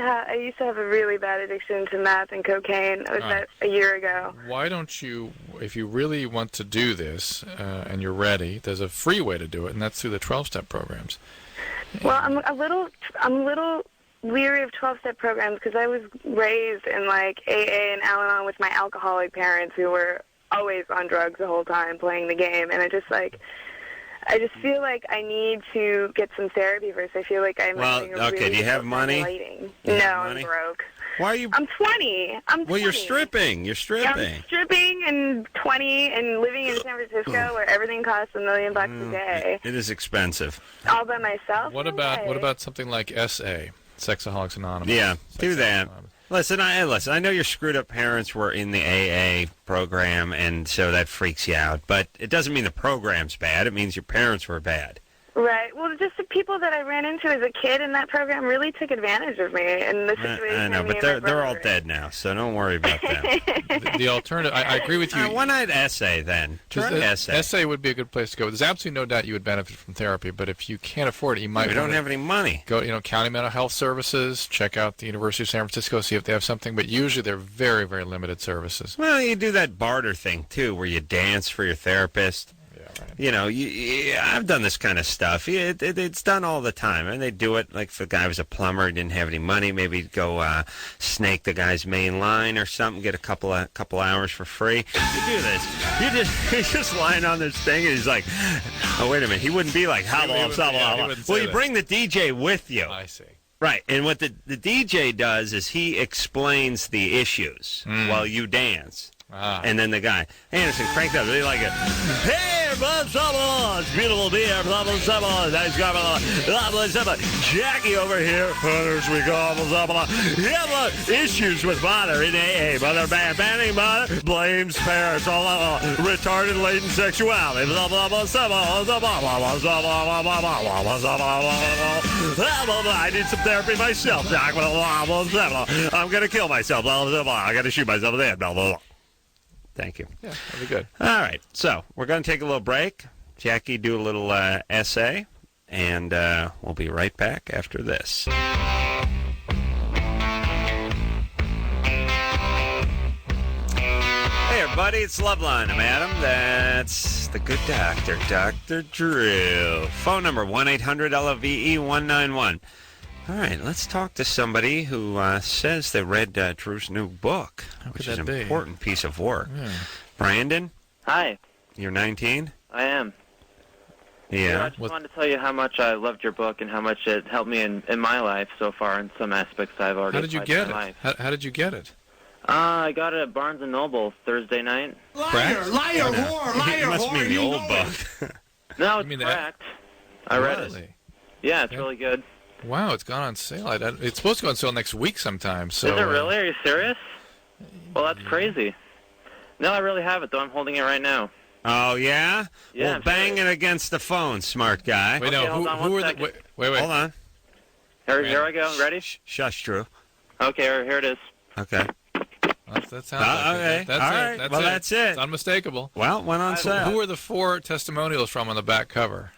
have a really bad addiction to meth and cocaine. I was All right. that a year ago. Why don't you, if you really want to do this and you're ready, there's a free way to do it, and that's through the 12-step programs. Well, I'm a little leery of 12-step programs because I was raised in like AA and Al-Anon with my alcoholic parents who were always on drugs the whole time playing the game, and I just feel like I need to get some therapy first. I feel like I'm having a really do you have money? No, money? I'm broke. Why are you? I'm 20. Well, you're stripping. You're stripping. I'm stripping and 20 and living in San Francisco where everything costs $1 million a day. It is expensive. All by myself. What about something like SA, Sexaholics Anonymous? Yeah, do that. Anonymous. Listen, I know your screwed up parents were in the AA program, and so that freaks you out. But it doesn't mean the program's bad. It means your parents were bad. Right. Well, just the people that I ran into as a kid in that program really took advantage of me and the situation. I know, me but and my they're all brother. dead now, so don't worry about them. The alternative, I agree with you. Why not essay then? Try essay. SA would be a good place to go. There's absolutely no doubt you would benefit from therapy, but if you can't afford it, you might. We don't have any money. Go, County Mental Health Services. Check out the University of San Francisco, see if they have something. But usually they're very, very limited services. Well, you do that barter thing too, where you dance for your therapist. Yeah, right. I've done this kind of stuff. It's done all the time, and they do it. Like if the guy was a plumber, he didn't have any money, maybe go snake the guy's main line or something, get a couple hours for free. You do this. He's just lying on this thing, and he's like, "Oh, wait a minute." He wouldn't be like, "How long?" Well, you bring the DJ with you. I see. Right, and what the DJ does is he explains the issues while you dance. And then the guy, Anderson, cranked up. They like it. Hey, blah, blah, blah. It's beautiful beer. Blah, blah, blah, blah. Nice blah, blah, blah, blah, blah. Jackie over here. Hunters, we go, blah, blah, blah. Yeah, issues with mother in AA. Mother banning mother. Blames parents. Retarded latent sexuality. Blah, blah, blah, blah, blah, blah, blah, blah, blah, blah, blah, blah, blah, blah, blah. I need some therapy myself, Doc. Blah, blah, blah, blah, blah. I'm going to kill myself. Blah, blah, blah. I got to shoot myself in the head. Blah, blah, blah. Thank you. Yeah, that'd be good. All right, so we're going to take a little break. Jackie, do a little essay, and we'll be right back after this. Hey, everybody, it's Loveline. I'm Adam. That's the good doctor, Dr. Drew. Phone number 1-800-LOVE-191. All right, let's talk to somebody who says they read Drew's new book, which is an important piece of work. Yeah. Brandon? Hi. You're 19? I am. Yeah. I just wanted to tell you how much I loved your book and how much it helped me in my life so far in some aspects I've already How did you applied get to my it? life. How did you get it? I got it at Barnes & Noble Thursday night. Liar, liar, whore, liar, It must whore, mean the you old know book. No, it's mean that- correct. I read it. Really? Yeah, it's really good. Wow, it's gone on sale. It's supposed to go on sale next week sometime. So, Is it really? Are you serious? Well, that's crazy. No, I really have it, though. I'm holding it right now. Oh, yeah? Yeah, Well, I'm bang it against the phone, smart guy. Wait, Okay, no. hold on Who one are the? second. Wait. Hold on. Here I go. Ready? Shush, Drew. Okay, here it is. Okay. That sounds like okay. it. That's All it. right. That's Well, it. that's it. It's unmistakable. Well, went on sale. Who are the 4 testimonials from on the back cover?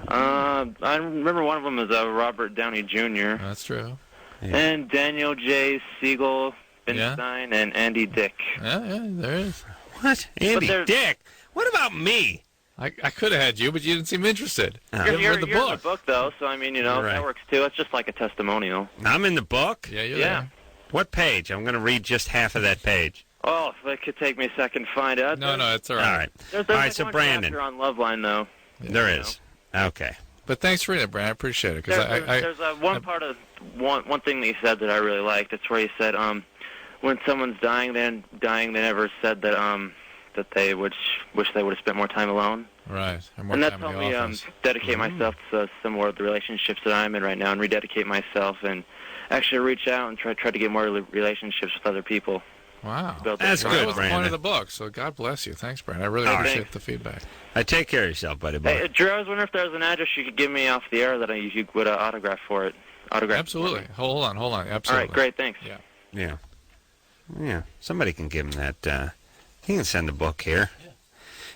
I remember one of them is Robert Downey Jr. That's true. And Daniel J. Siegel, Finstein, and Andy Dick. Yeah, there is. What? Andy there's- Dick? What about me? I could have had you, but you didn't seem interested. Oh. You You're, haven't you're, read the you're in book. the book, though, so, I mean, Right. that works, too. It's just like a testimonial. I'm in the book? Yeah, you're Yeah. there. What page? I'm going to read just half of that page. Oh, if it could take me a second to find out. No, it's all All right. right. There's All right, like so one Brandon. chapter on Loveline, though. There is. Okay. But thanks for reading it, Brandon. I appreciate it. Because There's one part of one thing that he said that I really liked. It's where he said, when someone's dying, they never said that that they wish they would have spent more time alone. Right. And that's helped me dedicate myself to some more of the relationships that I'm in right now, and rededicate myself, and actually reach out and try to get more relationships with other people. Wow. That's good, That was the point Brandon. of the book, so God bless you. Thanks, Brandon. I really All right. appreciate the feedback. Take care of yourself, buddy boy. Hey, Drew, I was wondering if there was an address you could give me off the air that you would autograph for it. Absolutely. Hold on. Absolutely. All right, great, thanks. Yeah. Yeah. Somebody can give him that. He can send the book here.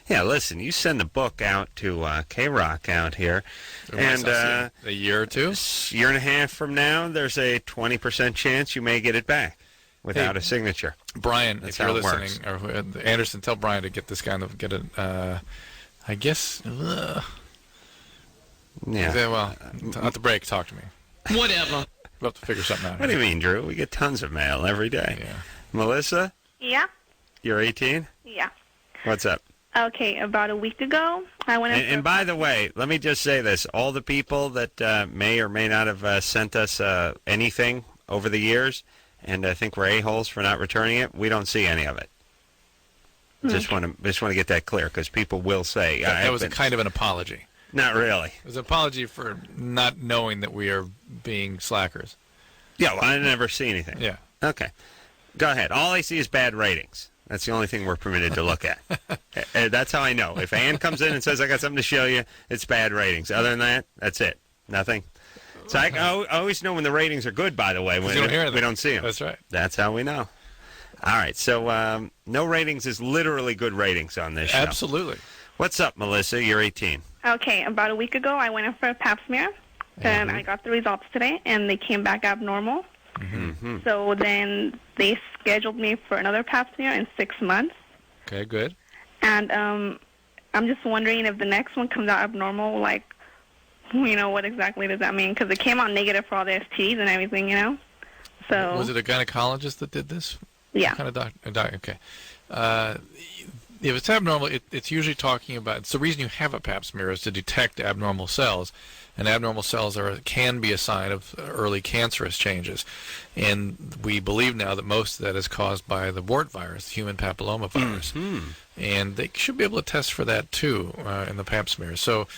Yeah, listen, you send the book out to K-Rock out here, and a year or two? Year and a half from now, there's a 20% chance you may get it back without a signature. Brian, That's if you're how it listening, or Anderson, tell Brian to get this guy to get it. I guess. Yeah. Well, at the break, talk to me. Whatever. We'll have to figure something out. What do you mean, Drew? We get tons of mail every day. Yeah. Melissa, Yeah? you're 18? Yeah. What's up? Okay, about a week ago, I went in And by the way, let me just say this. All the people that may or may not have sent us anything over the years, and I think we're a-holes for not returning it, we don't see any of it. Just want to get that clear, because people will say... That was a kind of an apology. Not really. It was an apology for not knowing that we are being slackers. Yeah, well, I never see anything. Yeah. Okay. Go ahead. All I see is bad ratings. That's the only thing we're permitted to look at. That's how I know. If Ann comes in and says, I got something to show you, it's bad ratings. Other than that, that's it. Nothing. So I always know when the ratings are good, by the way, when we don't see them. That's right. That's how we know. All right. So no ratings is literally good ratings on this show. Absolutely. What's up, Melissa? You're 18. Okay, about a week ago, I went in for a pap smear, and I got the results today, and they came back abnormal. Mm-hmm. So then they scheduled me for another pap smear in 6 months. Okay, good. And I'm just wondering if the next one comes out abnormal, like, what exactly does that mean? Because it came out negative for all the STDs and everything, So Was it a gynecologist that did this? Yeah. What kind of doctor? Okay. If it's abnormal, it's usually talking about... It's the reason you have a pap smear is to detect abnormal cells. And abnormal cells can be a sign of early cancerous changes. And we believe now that most of that is caused by the wart virus, the human papilloma virus. Mm-hmm. And they should be able to test for that, too, in the pap smear. So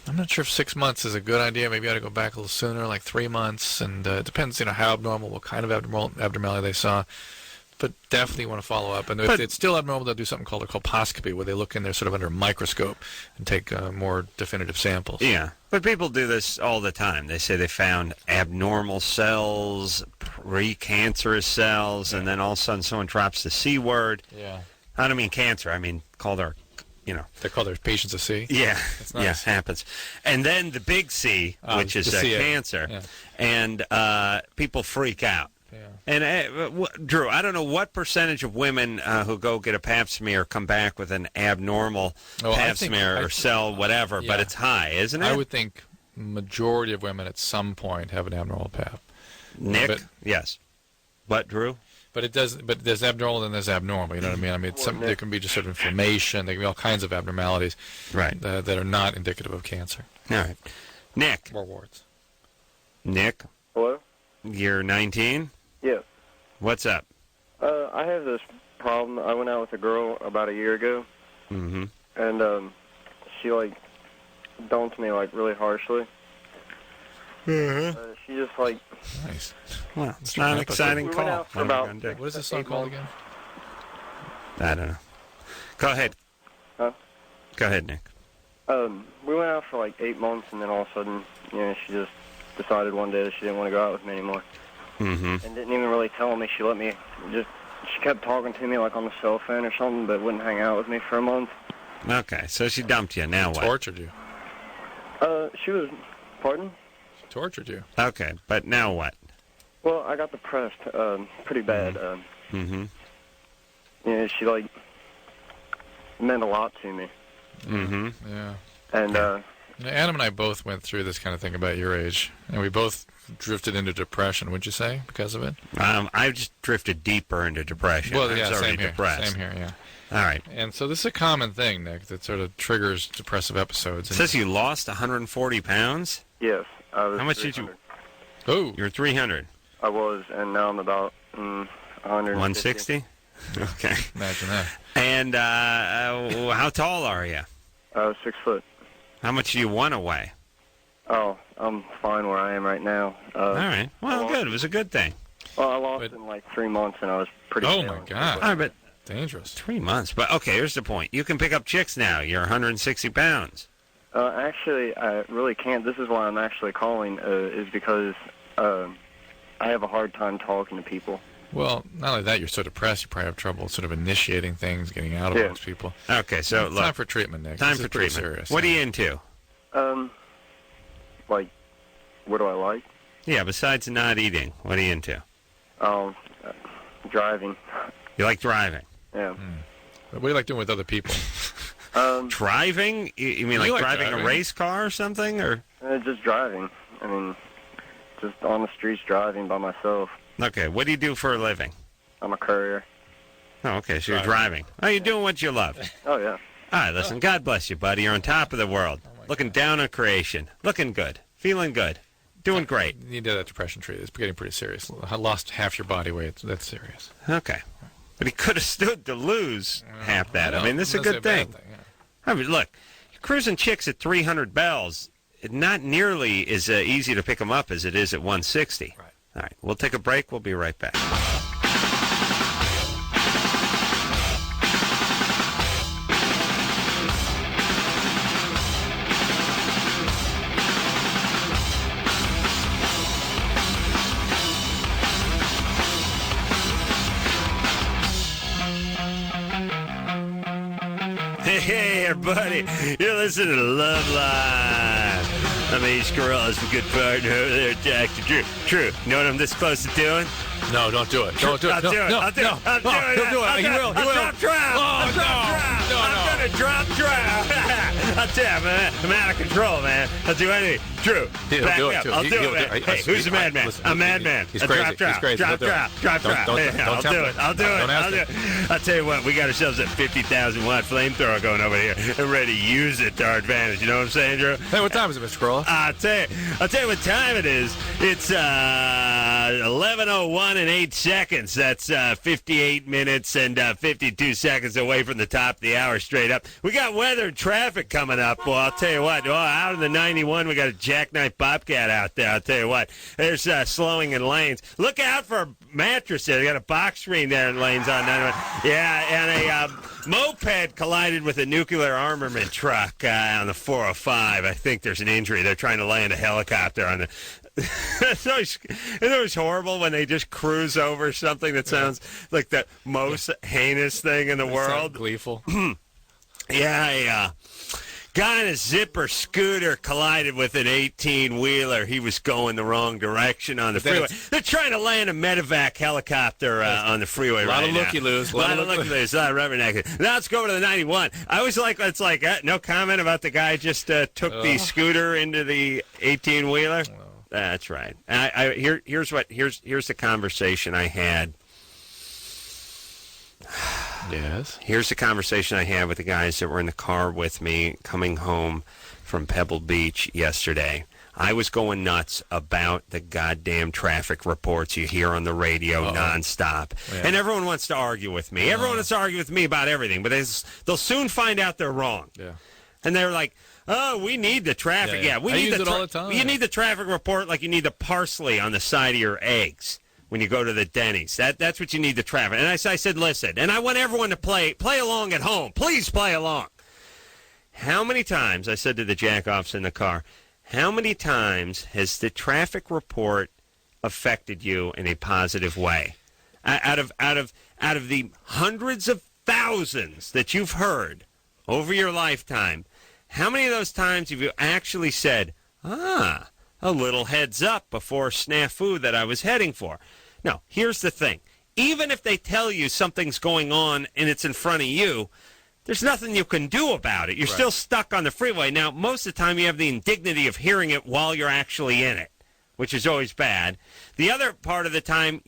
I'm not sure if 6 months is a good idea. Maybe I ought to go back a little sooner, like 3 months. And it depends, how abnormal, what kind of abnormality they saw. But definitely want to follow up. And if it's still abnormal, they'll do something called a colposcopy, where they look in there sort of under a microscope and take more definitive samples. Yeah, but people do this all the time. They say they found abnormal cells, precancerous cells, and then all of a sudden someone drops the C word. Yeah. I don't mean cancer. I mean call their, They call their patients a C? Yeah. That's nice. Yeah, happens. And then the big C, which is cancer, and people freak out. Yeah. And, Drew, I don't know what percentage of women who go get a pap smear come back with an abnormal pap smear or cell, whatever, but it's high, isn't it? I would think majority of women at some point have an abnormal pap. Nick? Yes. But, Drew? But there's abnormal and there's abnormal, you know what I mean? I mean, there can be just sort of inflammation, there can be all kinds of abnormalities that are not indicative of cancer. All right. Nick? More warts. Nick? Hello? You're 19? Yes. What's up? I have this problem. I went out with a girl about a year ago, mm-hmm. and she dumped me really harshly. Mm-hmm. She just Nice. Well, it's not an exciting we call. Went out for about, what is this song called again? I don't know. Go ahead. Huh? Go ahead, Nick. We went out for 8 months, and then all of a sudden, she just decided one day that she didn't want to go out with me anymore. Mm-hmm. And didn't even really tell me. She let me she kept talking to me on the cell phone or something, but wouldn't hang out with me for a month. Okay, so she dumped you. Now what? Tortured you. She was, pardon? Tortured you. Okay, but now what? Well, I got depressed pretty bad. Mm-hmm. She meant a lot to me. Mm-hmm. Yeah. And Adam and I both went through this kind of thing about your age, and we both drifted into depression, would you say, because of it? I just drifted deeper into depression. Well, yeah, same here. Depressed. Same here, yeah. All right. And so this is a common thing, Nick, that sort of triggers depressive episodes. It says you lost 140 pounds? Yes. I was. How much 300. did you... Oh. You were 300. I was, and now I'm about 160? Okay. Imagine that. And how tall are you? 6 foot. How much do you want to weigh? Oh, I'm fine where I am right now. All right. Well, good. It was a good thing. Well, I lost it in like 3 months, and I was pretty. Oh my God! All right, but dangerous. 3 months. But okay, here's the point. You can pick up chicks now. You're 160 pounds. Actually, I really can't. This is why I'm actually calling, is because I have a hard time talking to people. Well, not only that, you're so depressed, you probably have trouble sort of initiating things, getting out amongst people. Okay, so it's look, time for treatment, Nick. Time this for is pretty treatment. Serious. What are you into? Like, what do I like? Yeah, besides not eating, what are you into? Driving. You like driving? Yeah. What do you like doing with other people? Driving? You mean like driving a race car or something, or? Just driving. I mean, just on the streets driving by myself. Okay, what do you do for a living? I'm a courier. Oh, okay, so you're driving. Oh, you're doing what you love. Oh, yeah. All right, listen, God bless you, buddy. You're on top of the world. Looking down on creation. Looking good. Feeling good. Doing great. You need that depression treatment. It's getting pretty serious. I lost half your body weight. That's serious. Okay. But he could have stood to lose half that. I mean, this is a good thing. I mean, look, you're cruising chicks at 300 bells. Not nearly as easy to pick them up as it is at 160. Right. All right, we'll take a break. We'll be right back. Hey, everybody. You're listening to Loveline. I'm Ace Carolla, my good partner over there, Dr. Drew. True. You know what I'm this close to doing? No, don't do it. Don't do it. I'll do it. I'll do it. I'll do it. He'll do it. He will. He will. Drop trout. Oh, no. I'm going to drop trout. I'll tell you, man. I'm out of control, man. I'll do anything. Drew, back up. I'll do it, man. Hey, who's the madman? I'm madman. He's crazy. Drop trout. Drop trout. Drop trout. I'll do it. I'll do it. I'll tell you what. We got ourselves a 50,000-watt flamethrower going over here and ready to use it to our advantage. You know what I'm saying, Drew? Hey, what time is it, Mr. Carolla? I'll tell you what time it is. It's 11:01 and 8 seconds. That's 58 minutes and 52 seconds away from the top of the hour straight up. We got weather and traffic coming up. Well, I'll tell you what. Out in the 91, we got a jackknife Bobcat out there. I'll tell you what. There's slowing in lanes. Look out for a mattress there. They got a box screen there in lanes on 91. Yeah, and a moped collided with a nuclear armament truck on the 405. I think there's an injury. They're trying to land a helicopter on the... It's always horrible when they just cruise over something that sounds like the most heinous thing in the world. Gleeful. Yeah, guy in a zipper scooter collided with an 18-wheeler. He was going the wrong direction on the freeway. They're trying to land a medevac helicopter on the freeway right now. A lot of looky-loos. A lot of looky-loos. A lot of rubbernecking. Now let's go over to the 91. I always it's like, no comment about the guy just took the scooter into the 18-wheeler? Oh. That's right. Here's the conversation I had. Yes. Here's the conversation I had with the guys that were in the car with me coming home from Pebble Beach yesterday. I was going nuts about the goddamn traffic reports you hear on the radio nonstop. Yeah. And everyone wants to argue with me. Everyone wants to argue with me about everything, but they'll soon find out they're wrong. Yeah. And they're like, oh, we need the traffic. Yeah, we need all the time. You need the traffic report like you need the parsley on the side of your eggs when you go to the Denny's. That's what you need the traffic. And I said, listen, and I want everyone to play along at home. Please play along. How many times, I said to the jack-offs in the car, how many times has the traffic report affected you in a positive way? Out of the hundreds of thousands that you've heard over your lifetime, how many of those times have you actually said, a little heads up before snafu that I was heading for? No, here's the thing. Even if they tell you something's going on and it's in front of you, there's nothing you can do about it. You're still stuck on the freeway. Now, most of the time you have the indignity of hearing it while you're actually in it, which is always bad. The other part of the time,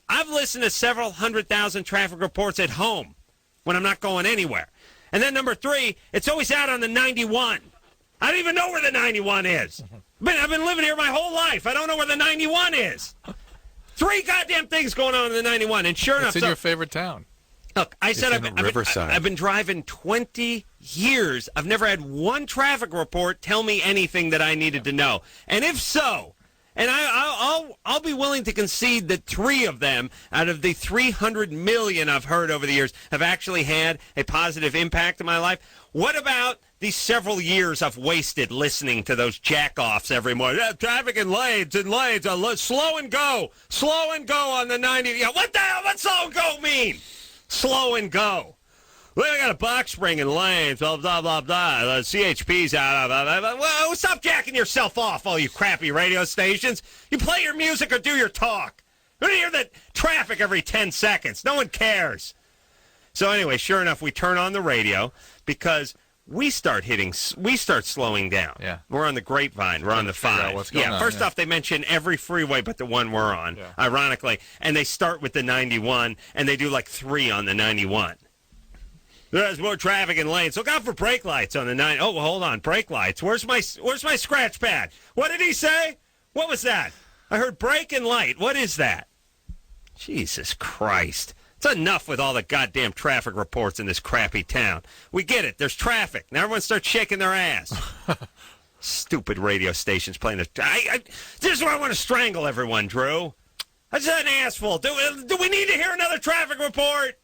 I've listened to several 100,000 traffic reports at home when I'm not going anywhere. And then number 3, it's always out on the 91. I don't even know where the 91 is. I've been living here my whole life. I don't know where the 91 is. 3 goddamn things going on in the 91. And sure enough... It's in your favorite town. Look, I said I've been driving 20 years. I've never had one traffic report tell me anything that I needed to know. And if so, And I'll be willing to concede that 3 of them out of the 300 million I've heard over the years have actually had a positive impact in my life. What about the several years I've wasted listening to those jack-offs every morning? Traffic and lanes. Slow and go on the 90. Yeah, what the hell? What's slow and go mean? Slow and go. Well, I got a box spring in lanes, blah, blah, blah, blah. The CHP's out. Blah, blah, blah. Well, stop jacking yourself off, all you crappy radio stations. You play your music or do your talk. We don't hear that traffic every 10 seconds. No one cares. So anyway, sure enough, we turn on the radio because we start slowing down. Yeah. We're on the Grapevine. We're on the 5. What's going on, First off, they mention every freeway but the one we're on, ironically. And they start with the 91, and they do like 3 on the 91. There's more traffic in lanes. Look out for brake lights on the 9. Oh, well, hold on. Brake lights. Where's my scratch pad? What did he say? What was that? I heard brake and light. What is that? Jesus Christ. It's enough with all the goddamn traffic reports in this crappy town. We get it. There's traffic. Now everyone starts shaking their ass. Stupid radio stations playing this. This is where I want to strangle everyone, Drew. That's an assful. Do we need to hear another traffic report?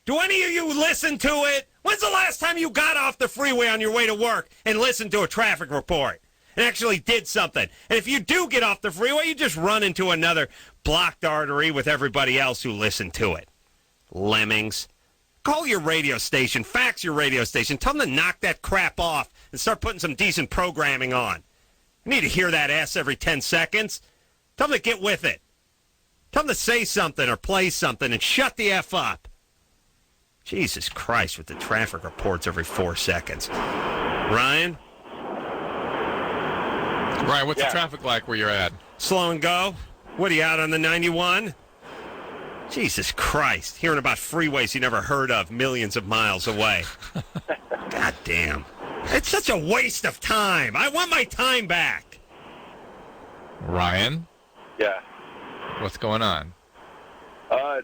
Do any of you listen to it? When's the last time you got off the freeway on your way to work and listened to a traffic report and actually did something? And if you do get off the freeway, you just run into another blocked artery with everybody else who listened to it. Lemmings. Call your radio station. Fax your radio station. Tell them to knock that crap off and start putting some decent programming on. You need to hear that ass every 10 seconds. Tell them to get with it. Tell them to say something or play something and shut the F up. Jesus Christ, with the traffic reports every 4 seconds. Ryan, what's the traffic like where you're at? Slow and go? What, are you out on the 91? Jesus Christ, hearing about freeways you never heard of millions of miles away. God damn. It's such a waste of time. I want my time back. Ryan? Yeah. What's going on? Nah,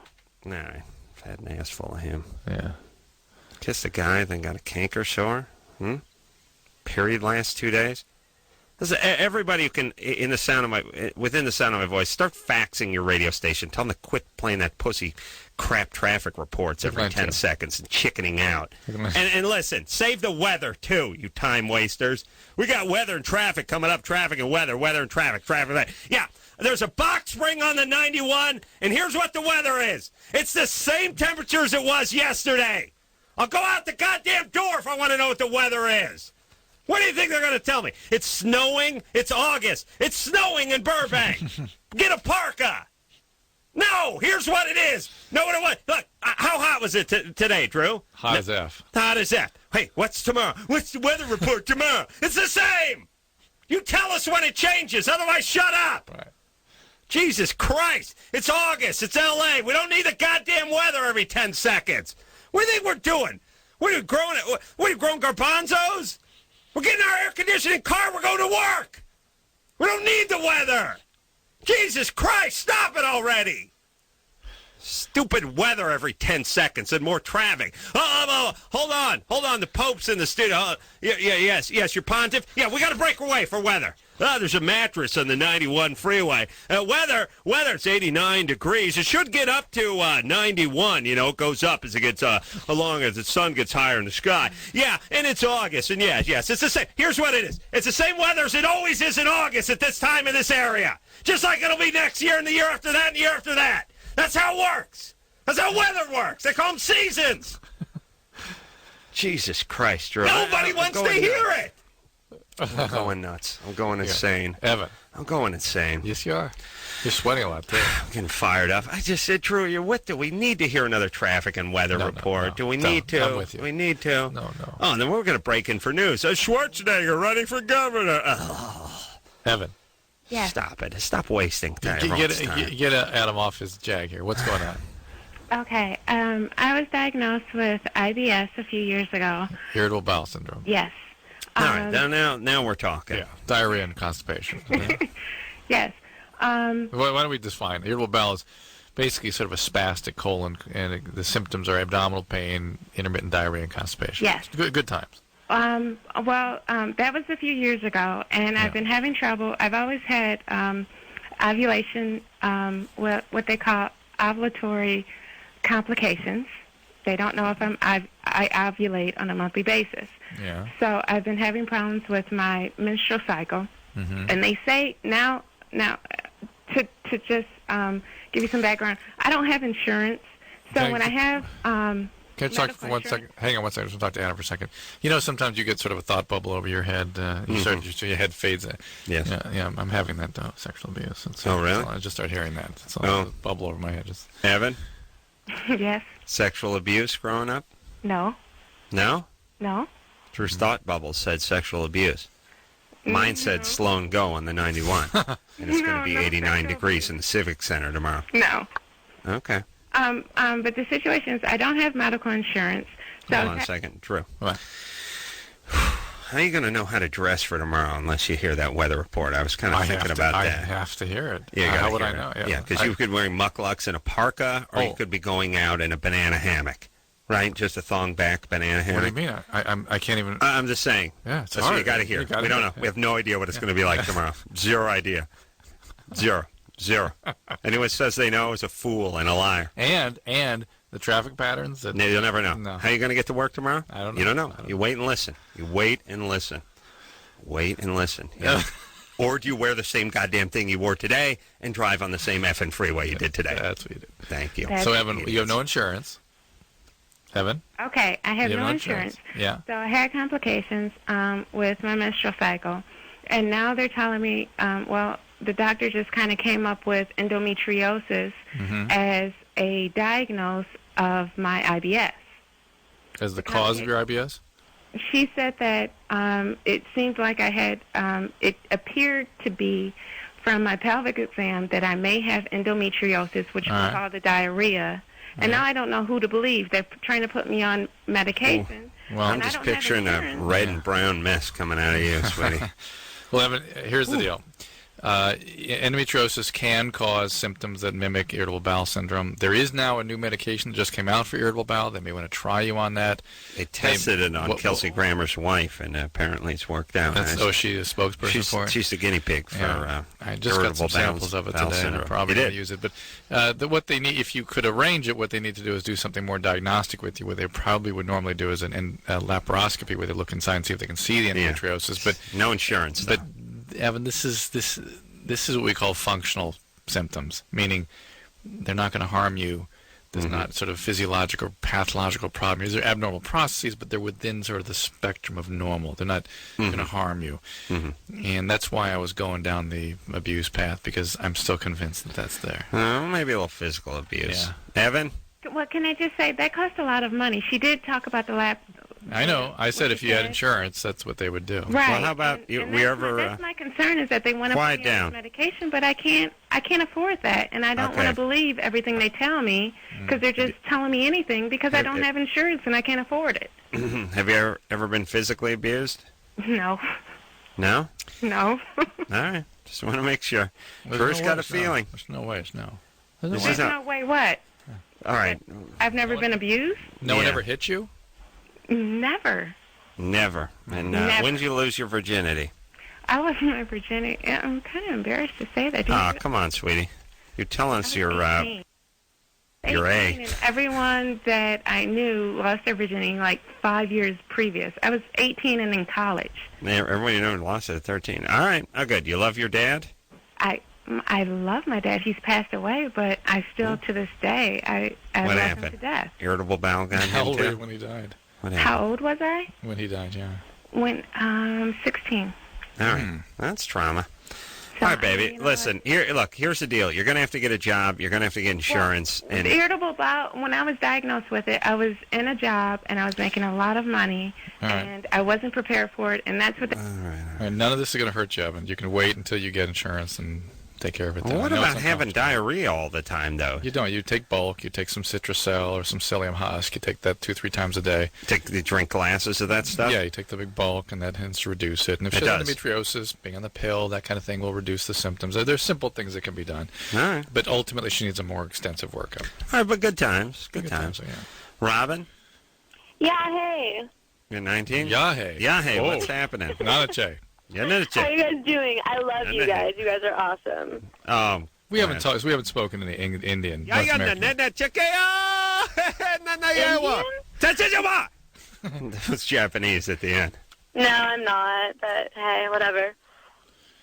I've had an ass full of him. Yeah. Kissed a guy, then got a canker sore. Period last 2 days. Listen, everybody who can, within the sound of my voice, start faxing your radio station. Tell them to quit playing that pussy crap traffic reports every 10 seconds and chickening out. And listen, save the weather, too, you time wasters. We got weather and traffic coming up, traffic and weather and traffic. Yeah, there's a box spring on the 91, and here's what the weather is. It's the same temperature as it was yesterday. I'll go out the goddamn door if I want to know what the weather is. What do you think they're going to tell me? It's snowing. It's August. It's snowing in Burbank. Get a parka. No, here's what it is. Know what it was? Look, how hot was it today, Drew? Hot as F. Hot as F. Hey, what's tomorrow? What's the weather report tomorrow? It's the same. You tell us when it changes. Otherwise, shut up. Right. Jesus Christ. It's August. It's L.A. We don't need the goddamn weather every 10 seconds. What do you think we're doing? What are you growing garbanzos? We're getting our air conditioning car. We're going to work. We don't need the weather. Jesus Christ, stop it already. Stupid weather every 10 seconds and more traffic. Hold on. The Pope's in the studio. Yes, your pontiff. Yeah, we got to break away for weather. There's a mattress on the 91 freeway. Weather, it's 89 degrees. It should get up to 91. You know, it goes up as it gets along as the sun gets higher in the sky. Yeah, and it's August. And yes, it's the same. Here's what it is. It's the same weather as it always is in August at this time in this area. Just like it'll be next year and the year after that and the year after that. That's how it works. That's how weather works. They call them seasons. Jesus Christ, Drew. Nobody wants to hear it. I'm going nuts. I'm going insane. Evan. I'm going insane. Yes, you are. You're sweating a lot, too. I'm getting fired up. I just said, Drew, do we need to hear another traffic and weather report? No. Do we need to? I'm with you. We need to? No. Oh, and then we're going to break in for news. Schwarzenegger running for governor. Evan. Yeah. Stop it. Stop wasting time. Get Adam off his jag here. What's going on? Okay. I was diagnosed with IBS a few years ago. Irritable bowel syndrome. Yes. All right. Now we're talking. Yeah. Diarrhea and constipation. Yes. Why don't we define? Irritable bowel is basically sort of a spastic colon, and the symptoms are abdominal pain, intermittent diarrhea, and constipation. Yes. Good times. That was a few years ago, and I've been having trouble. I've always had ovulation, what they call ovulatory complications. They don't know if I ovulate on a monthly basis. Yeah. So I've been having problems with my menstrual cycle, and they say now to just give you some background, I don't have insurance, so when I have can I talk for 1 second? Hang on 1 second. I'll talk to Anna for a second. You know, sometimes you get sort of a thought bubble over your head. Your head fades. Yes. Yeah, I'm having that, though, sexual abuse. Really? I just start hearing that. It's a bubble over my head. Evan? Yes. Sexual abuse growing up? No. No? No. Drew's thought bubble said sexual abuse. Mine said slow and go on the 91. And it's going to be 89 degrees in the Civic Center tomorrow. No. Okay. But the situation is I don't have medical insurance. So Hold on a second. Drew. What? How are you going to know how to dress for tomorrow unless you hear that weather report? I was kind of thinking about that. I have to hear it. Yeah, how would I know? Yeah, because you could be wearing mucklucks and a parka, or you could be going out in a banana hammock, right? Just a thong back banana hammock. What do you mean? I can't even. I'm just saying. Yeah, it's That's hard. what you got to hear. We don't know. We have no idea what it's going to be like tomorrow. Zero idea. Zero. Anyone says they know is a fool and a liar. And the traffic patterns. No, you'll never know. No. How are you going to get to work tomorrow? I don't know. You don't know. You wait and listen. You wait and listen. Wait and listen. Yeah. Or do you wear the same goddamn thing you wore today and drive on the same effing freeway you did today? That's what you did. Thank you. So, Evan, you have no insurance. Evan? Okay, I have no insurance. Yeah. So I had complications with my menstrual cycle, and now they're telling me, the doctor just kind of came up with endometriosis as a diagnosis of my IBS. As the cause of your IBS? She said that it seemed like I had, it appeared to be from my pelvic exam that I may have endometriosis, which we call the diarrhea. And now I don't know who to believe. They're trying to put me on medication. Well, I'm just picturing a red and brown mess coming out of you, sweetie. Well, Evan, here's the deal. Endometriosis can cause symptoms that mimic irritable bowel syndrome. There is now a new medication that just came out for irritable bowel. They may want to try you on that. They tested it on Kelsey Grammer's wife, and apparently it's worked out. She's a spokesperson for it? She's the guinea pig for I just got some samples of it today, and I probably going to use it. But what they need, if you could arrange it, what they need to do is do something more diagnostic with you. What they probably would normally do is a laparoscopy, where they look inside and see if they can see the endometriosis. But no insurance, though. But Evan, this is what we call functional symptoms, meaning they're not going to harm you. There's not sort of physiological or pathological problem. These are abnormal processes, but they're within sort of the spectrum of normal. They're not going to harm you. And that's why I was going down the abuse path, because I'm still convinced that that's there. Maybe a little physical abuse. Yeah. Evan? Well, can I just say, that cost a lot of money. She did talk about the lab. I know. I said if you had insurance, that's what they would do. Right. Well, how about that's my concern, is that they want to put me on medication, but I can't afford that, and I don't want to believe everything they tell me, because they're just telling me anything, because I don't have insurance and I can't afford it. Have you ever been physically abused? No. No? No. All right. Just want to make sure. Drew's got a feeling. There's no way. No. There's no way what? All right. I've never been abused? No one ever hit you? Never. Never. And Never. when did you lose your virginity? I lost my virginity. I'm kind of embarrassed to say that. Oh, come on, sweetie. You're telling us your age. And everyone that I knew lost their virginity like 5 years previous. I was 18 and in college. Everyone you know lost it at 13. All right. Oh, good. You love your dad? I love my dad. He's passed away, but I still, to this day, I love him to death. Irritable bowel got him How old were you when he died? How old was I? When he died, yeah. When 16. All right. That's trauma. All right, baby. Listen, here's the deal. You're going to have to get a job. You're going to have to get insurance. Well, the irritable bowel, when I was diagnosed with it, I was in a job, and I was making a lot of money, and I wasn't prepared for it, and that's what... All right. None of this is going to hurt you, Evan. You can wait until you get insurance and take care of it. Well, what about having diarrhea all the time, though? You don't. You take bulk. You take some Citracel or some psyllium husk. You take that 2-3 times a day. You drink glasses of that stuff? Yeah, you take the big bulk, and that tends to reduce it. And if she has endometriosis, being on the pill, that kind of thing will reduce the symptoms. There's simple things that can be done. All right. But ultimately, she needs a more extensive workup. All right, but good times. Good times. Yeah. Robin? Yeah, hey. You're 19? Yahe. Yahe, Whoa. what's happening? Nanache. Yeah, How are you guys doing? I love you guys. You guys are awesome. We haven't talked. We haven't spoken any Indian. Yeah, North yeah, American. It's Japanese at the end. No, I'm not. But hey, whatever.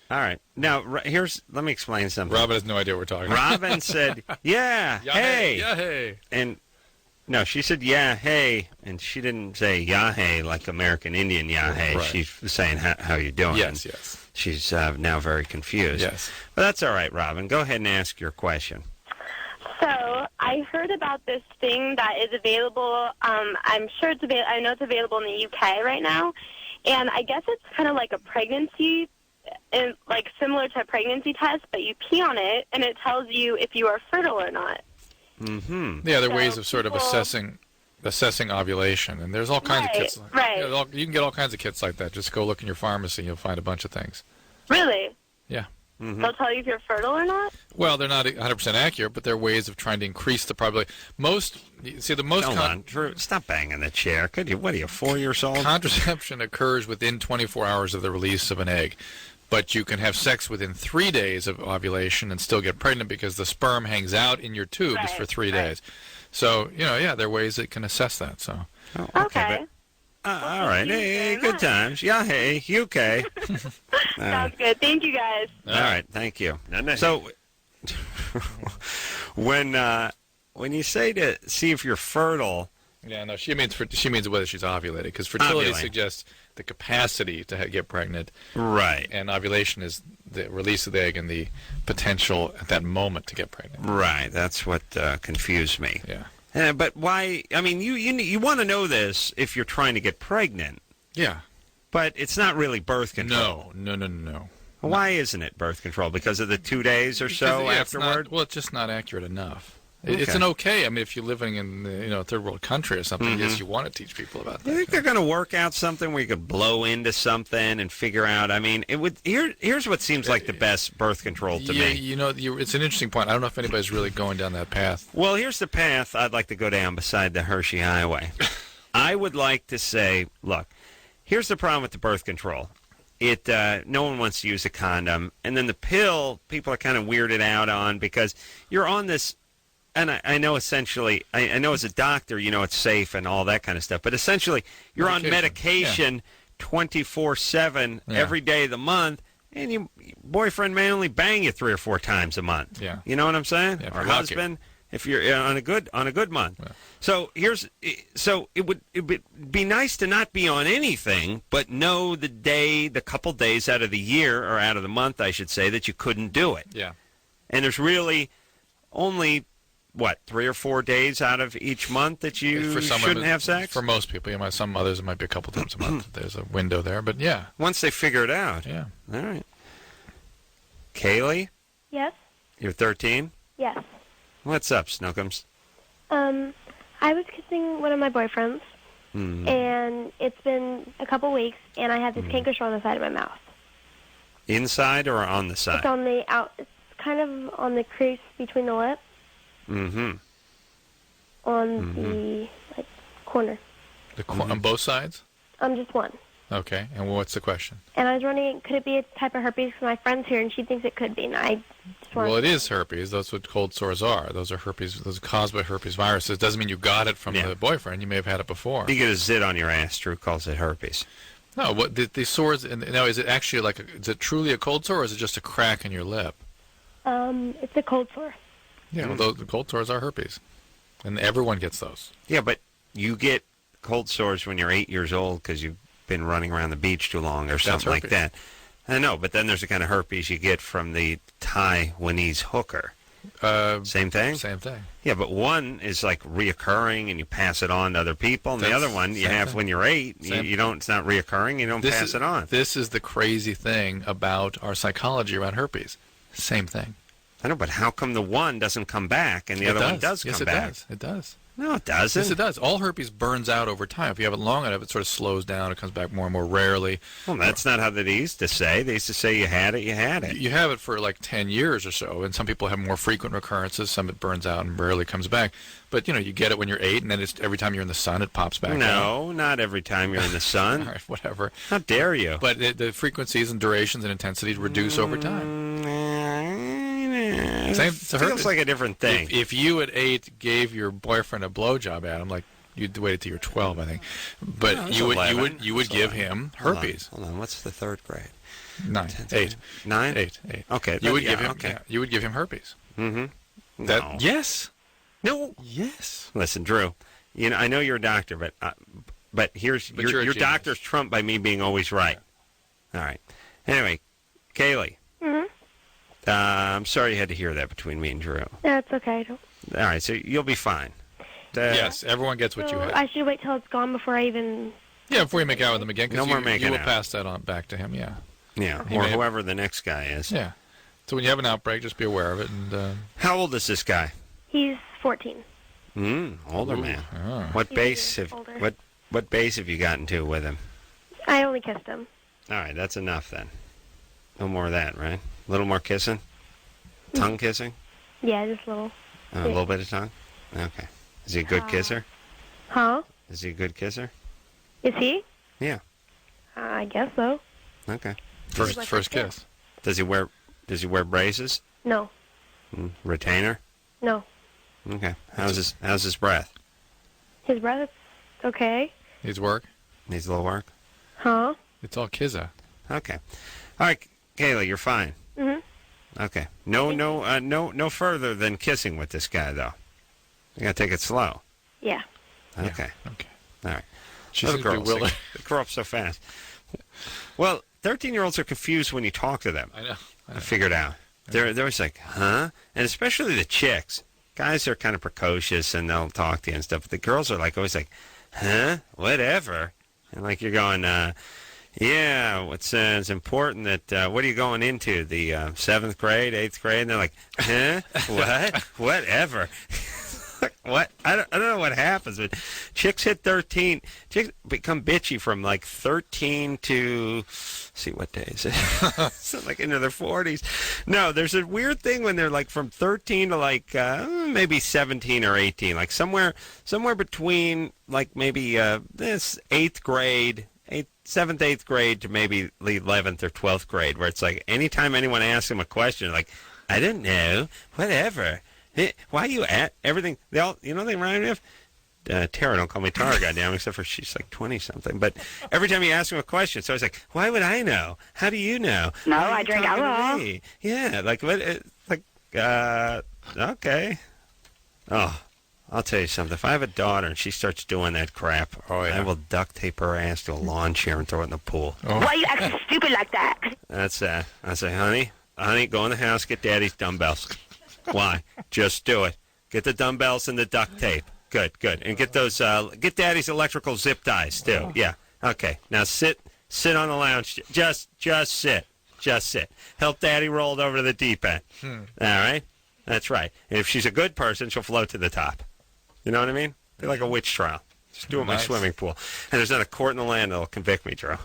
All right. Now, let me explain something. Robin has no idea what we're talking about. Robin said, yeah, hey. Yeah, hey. And, no, she said, yeah, hey. And she didn't say, yeah, hey, like American Indian, yeah, hey. Right. She was saying, how you doing? Yes, and yes. She's now very confused. Yes. But that's all right, Robin. Go ahead and ask your question. So I heard about this thing that is available. I'm sure it's available. I know it's available in the UK right now, and I guess it's kind of like a pregnancy, and like similar to a pregnancy test, but you pee on it, and it tells you if you are fertile or not. Mm-hmm. Yeah, there are ways of sort of assessing ovulation, and there's all kinds of kits. Right. Yeah, you can get all kinds of kits like that. Just go look in your pharmacy, and you'll find a bunch of things. Really? Yeah. Mm-hmm. They'll tell you if you're fertile or not? Well, they're not 100% accurate, but there are ways of trying to increase the probability. Hold on, Drew, stop banging the chair. Could you? What are you, 4 years old? Contraception occurs within 24 hours of the release of an egg, but you can have sex within 3 days of ovulation and still get pregnant because the sperm hangs out in your tubes for 3 days. So, there are ways that can assess that. So. Oh, okay. All right. Hey, good times. Yeah, hey, UK. Sounds good. Thank you, guys. All right. Thank you. So, when you say to see if you're fertile. Yeah, no, she means whether she's ovulated, because fertility suggests the capacity to get pregnant. Right. And ovulation is the release of the egg and the potential at that moment to get pregnant. Right. That's what confused me. Yeah. But why? I mean, you want to know this if you're trying to get pregnant. Yeah. But it's not really birth control. No. Why isn't it birth control? Because of the 2 days or so afterward? It's just not accurate enough. Okay. It's an okay. I mean, if you're living in a third world country or something, yes, you want to teach people about that. You think they're going to work out something where you could blow into something and figure out? I mean, it would. Here's what seems like the best birth control to me. It's an interesting point. I don't know if anybody's really going down that path. Well, here's the path I'd like to go down beside the Hershey Highway. I would like to say, look, here's the problem with the birth control. No one wants to use a condom, and then the pill, people are kind of weirded out on because you're on this. And I know essentially, I know as a doctor, it's safe and all that kind of stuff. But essentially, you're on medication 24/7 every day of the month, and your boyfriend may only bang you 3 or 4 times a month. Yeah. You know what I'm saying? Yeah, or husband, if you're on a good month. Yeah. So it would be nice to not be on anything, but know the couple days out of the year or out of the month, I should say, that you couldn't do it. Yeah. And there's really only 3 or 4 days out of each month that you shouldn't have sex? For most people. Some others, it might be a couple times a month. There's a window there, but yeah. Once they figure it out. Yeah. All right. Kaylee? Yes? You're 13? Yes. What's up, Snookums? I was kissing one of my boyfriends, and it's been a couple weeks, and I have this canker on the side of my mouth. Inside or on the side? It's on the it's kind of on the crease between the lips. Mm-hmm. On the corner. On both sides? Just one. Okay. And what's the question? And I was wondering, could it be a type of herpes? Because my friend's here, and she thinks it could be. And I just Well, it is herpes. That's what cold sores are. Those are herpes. Those are caused by herpes viruses. Doesn't mean you got it from the boyfriend. You may have had it before. You get a zit on your ass. Drew calls it herpes. No. What the sores? Now, is it actually is it truly a cold sore, or is it just a crack in your lip? It's a cold sore. Yeah, well, the cold sores are herpes, and everyone gets those. Yeah, but you get cold sores when you're 8 years old because you've been running around the beach too long or something like that. I know, but then there's the kind of herpes you get from the Taiwanese hooker. Same thing? Same thing. Yeah, but one is like reoccurring and you pass it on to other people, and the other one you have when you're 8. You don't. It's not reoccurring. You don't pass it on. This is the crazy thing about our psychology around herpes. Same thing. I know, but how come the one doesn't come back and the other one does come back? It does. No, it doesn't. Yes, it does. All herpes burns out over time. If you have it long enough, it sort of slows down. It comes back more and more rarely. Well, that's not how they used to say. They used to say you had it, you had it. You have it for like 10 years or so, and some people have more frequent recurrences. Some it burns out and rarely comes back. But, you get it when you're 8, and then it's every time you're in the sun, it pops back out. No, not every time you're in the sun. All right, whatever. How dare you? But the frequencies and durations and intensities reduce over time. Same, it feels like a different thing. If you at 8 gave your boyfriend a blowjob, Adam, like you'd wait till you're 12, I think, but No, you would give him herpes. Hold on. What's the third grade? 9, 8, 9, 8. Okay, you would give him. Okay. You would give him herpes. Mm-hmm. No. Yes. No. Yes. Listen, Drew. I know you're a doctor, but here's your doctor's trumped by me being always right. All right. Anyway, Kaylee. Mm-hmm. I'm sorry you had to hear that between me and Drew. That's okay. All right, so you'll be fine. Yes, everyone gets what you had. I should wait till it's gone before I even... Yeah, before you make out with him again. No more making You will out. pass that on back to him, yeah. Yeah, or whoever the next guy is. Yeah. So when you have an outbreak, just be aware of it. And how old is this guy? He's 14. Older man. Oh. What base older. what base have you gotten to with him? I only kissed him. All right, that's enough then. No more of that, right? A little more kissing? Tongue kissing? Yeah, just a little. A little bit of tongue? Okay. Is he a good kisser? Huh? Is he a good kisser? Is he? Yeah. I guess so. Okay. First kiss. Does he wear braces? No. Retainer? No. Okay. How's his breath? His breath is okay. Needs work? Needs a little work? Huh? It's all kizza. Okay. All right, Kayla, you're fine. Mm-hmm. Okay. No further than kissing with this guy, though. You gotta take it slow. Yeah. Okay. Yeah. Okay. All right. She's Those girls, they grow up so fast. Well, 13-year-olds are confused when you talk to them. I know. I figured out. They're always like, huh? And especially the chicks. Guys are kind of precocious and they'll talk to you and stuff. But the girls are always like, huh? Whatever. And like you're going, yeah, it's important that, what are you going into? The 7th grade, 8th grade? And they're like, huh? What? Whatever. What? I don't know what happens, but chicks hit 13. Chicks become bitchy from like 13 to, see what day is it? So like into their 40s. No, there's a weird thing when they're like from 13 to like maybe 17 or 18, like somewhere between like maybe this 8th grade, 7th, 8th grade to maybe the 11th or 12th grade, where it's like anytime anyone asks them a question, like, I don't know, whatever. Why you at everything? They all, they rhyme with Tara. Don't call me Tara, goddamn. Except for she's like 20-something. But every time you ask him a question, so it's like, why would I know? How do you know? No, I drink alcohol. Yeah, like what? Okay. Oh, I'll tell you something. If I have a daughter and she starts doing that crap, I will duct tape her ass to a lawn chair and throw it in the pool. Oh. Why are you acting stupid like that? That's I say, honey, go in the house, get Daddy's dumbbells. Why? Just do it. Get the dumbbells and the duct tape. Good. And get those. Get Daddy's electrical zip ties too. Oh. Yeah. Okay. Now sit on the lounge. Just sit. Help Daddy roll it over to the deep end. All right. That's right. And if she's a good person, she'll float to the top. You know what I mean? Be like a witch trial. Just do it in my swimming pool. And there's not a court in the land that'll convict me, Drew.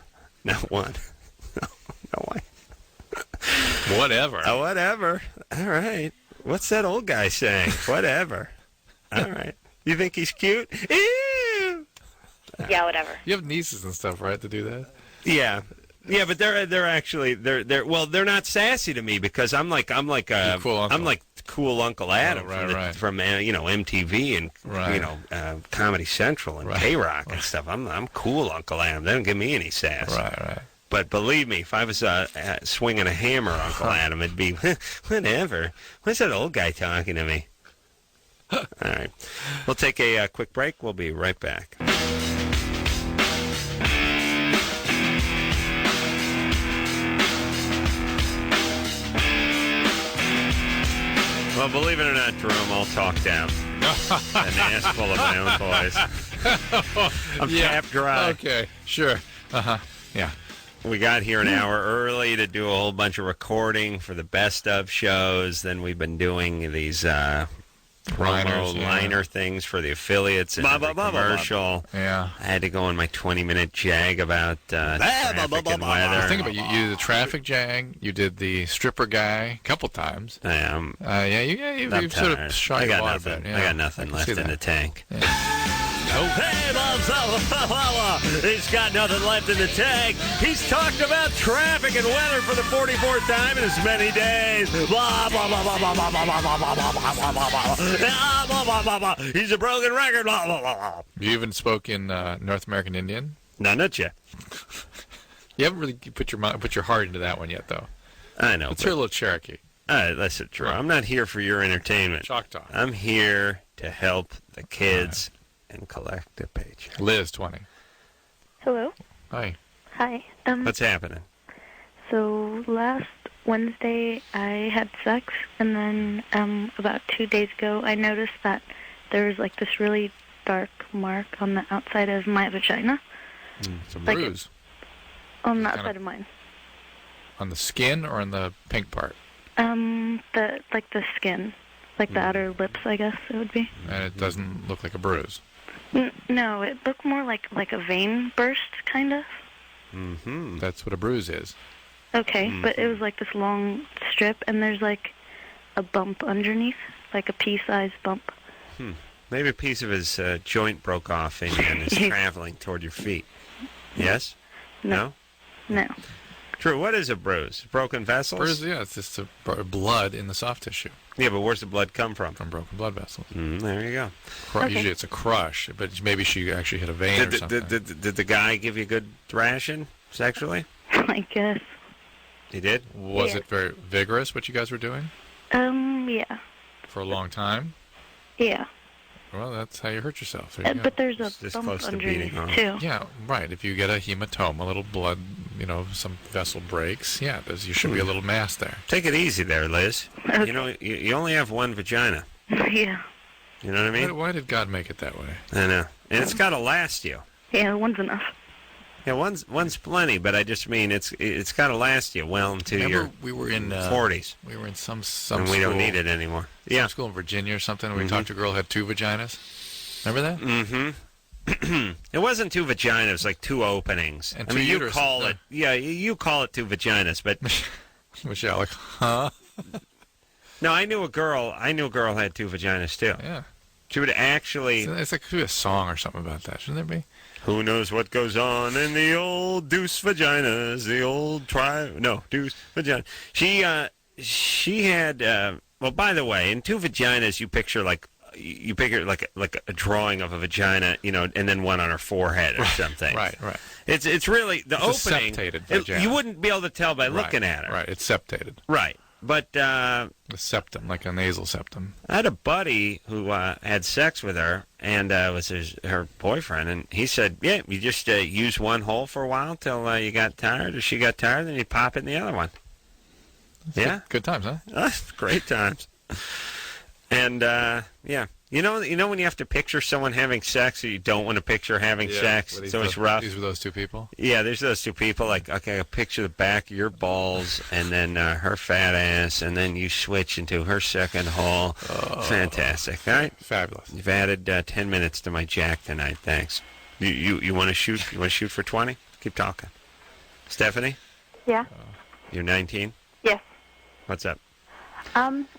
Not one. No way. Whatever. Whatever. All right. What's that old guy saying? Whatever. All right. You think he's cute? Ew! Yeah, whatever. You have nieces and stuff, right, to do that? Yeah, but they're actually they're not sassy to me because I'm like cool uncle. I'm like cool Uncle Adam from MTV and Comedy Central and K-Rock and stuff. I'm cool Uncle Adam. They don't give me any sass. Right. But believe me, if I was swinging a hammer, Uncle Adam, it'd be, whatever. What's that old guy talking to me? All right. We'll take a quick break. We'll be right back. Well, believe it or not, Drew, I'm all talked out. An ass full of my own voice. I'm tapped dry. Okay, sure. Yeah. We got here an hour early to do a whole bunch of recording for the best of shows. Then we've been doing these promo liner things for the affiliates and the commercial. Yeah. I had to go on my 20-minute jag about traffic and weather. Think about it. You did the traffic jag. You did the stripper guy a couple times. I'm you've sort of shot I your got water nothing. bit. Yeah, I got nothing left in the tank. Yeah. Hey, he's got nothing left in the tank. He's talked about traffic and weather for the 44th time in as many days. Blah, blah, blah, blah, blah, blah, blah, blah, blah, blah, blah, blah, blah, blah, blah, blah. He's a broken record. Blah, blah, blah, blah. You even spoke in North American Indian? No, not yet. You haven't really put your heart into that one yet, though. I know. Let's hear a little Cherokee. Listen, Drew, I'm not here for your entertainment. Choctaw. I'm here to help the kids and collect a paycheck. Liz, 20. Hello. Hi. Hi. What's happening? So last Wednesday I had sex, and then about 2 days ago I noticed that there was like this really dark mark on the outside of my vagina. It's a bruise. On the outside of mine. On the skin or on the pink part? The skin, like the outer lips, I guess it would be. And it doesn't look like a bruise. No, it looked more like a vein burst, kind of. Mm-hmm. That's what a bruise is. Okay, but it was like this long strip, and there's like a bump underneath, like a pea-sized bump. Maybe a piece of his joint broke off and is traveling toward your feet. Yes? No. Drew, what is a bruise? Broken vessels? Bruise, yeah, it's just blood in the soft tissue. Yeah, but where's the blood come from? From broken blood vessels. There you go. Usually it's a crush, but maybe she actually hit a vein or something. Did the guy give you a good thrashing sexually? I guess. He did? Was it very vigorous, what you guys were doing? Yeah. For a long time? Yeah. Well, that's how you hurt yourself. There you But there's a this bump close to underneath, beating, huh? too. Yeah, right. If you get a hematoma, a little blood, some vessel breaks, you should be a little mass there. Take it easy there, Liz. Okay. You only have one vagina. Yeah. You know what I mean? Why did God make it that way? I know. And it's got to last you. Yeah, one's enough. Yeah, one's plenty, but I just mean it's got to last you well into your we were in 40s. We were in some and school. we don't need it anymore. Some school in Virginia or something. And we talked to a girl who had 2 vaginas. Remember that? Mm-hmm. It wasn't 2 vaginas, like 2 openings. And I mean, two you uteruses, call it, you call it 2 vaginas, but Michelle, like, huh? No, I knew a girl had 2 vaginas too. Yeah. She would actually. It's like a song or something about that, shouldn't there be? Who knows what goes on in the old deuce vaginas, the old deuce vagina. She had. Well, by the way, in 2 vaginas, you picture like a drawing of a vagina, and then one on her forehead or something. Right. It's really the it's opening. A septated vagina. You wouldn't be able to tell by looking at her. Right. It's septated. Right. But the septum, like a nasal septum. I had a buddy who had sex with her, and was her boyfriend, and he said, "Yeah, you just use one hole for a while till you got tired, or she got tired, then you pop it in the other one." Yeah, good times, huh? Great times. And yeah, you know when you have to picture someone having sex, or you don't want to picture having sex. It's always rough. These were those 2 people. Yeah, there's those 2 people. Like, okay, I picture the back of your balls, and then her fat ass, and then you switch into her second hole. Fantastic. All right, fabulous. You've added 10 minutes to my jack tonight. Thanks. You want to shoot? You want to shoot for 20? Keep talking. Stephanie, Yeah. you're 19. Yes. What's up?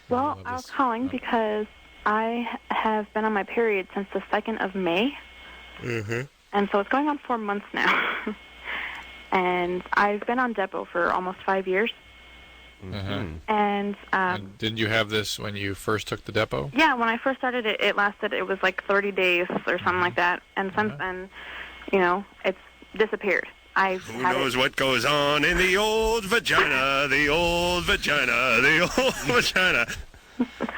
Well, I was calling because I have been on my period since the 2nd of May. Mm-hmm. And so it's going on 4 months now. And I've been on Depo for almost 5 years. Mm-hmm. And didn't you have this when you first took the Depo? yeah, when I first started it lasted, it was like 30 days or something like that. And since then, it's disappeared. Who knows what goes on in the old vagina, the old vagina, the old vagina.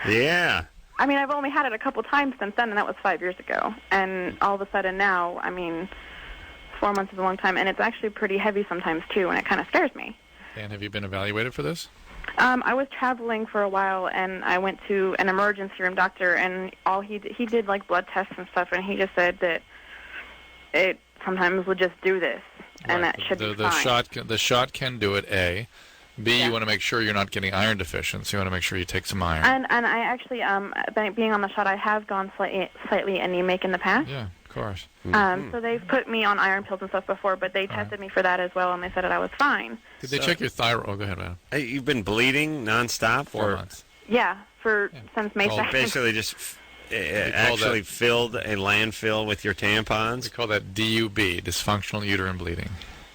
Yeah. I mean, I've only had it a couple times since then, and that was 5 years ago. And all of a sudden now, 4 months is a long time, and it's actually pretty heavy sometimes, too, and it kind of scares me. And have you been evaluated for this? I was traveling for a while, and I went to an emergency room doctor, and he did, like, blood tests and stuff, and he just said that it sometimes would just do this, and that should be fine. The shot can do it, A. B, you want to make sure you're not getting iron deficiency. You want to make sure you take some iron. And I actually, being on the shot, I have gone slightly anemic in the past. Yeah, of course. So they've put me on iron pills and stuff before, but they tested me for that as well, and they said that I was fine. Did they check your thyroid? Oh, go ahead, man. Hey, you've been bleeding nonstop? 4 months. Yeah, since May 2nd. Basically just actually filled a landfill with your tampons? We call that DUB, dysfunctional uterine bleeding.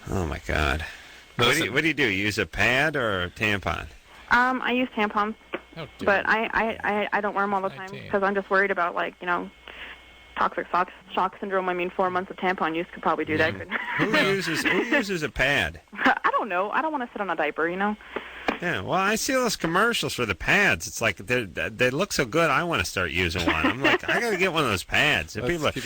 Oh, my God. What do you do? You use a pad or a tampon? I use tampons, but I don't wear them all the time because I'm just worried about, toxic shock syndrome. I mean, 4 months of tampon use could probably do that. Who uses a pad? I don't know. I don't want to sit on a diaper, Yeah, well, I see those commercials for the pads. It's like they look so good. I want to start using one. I'm like, I got to get one of those pads. Keep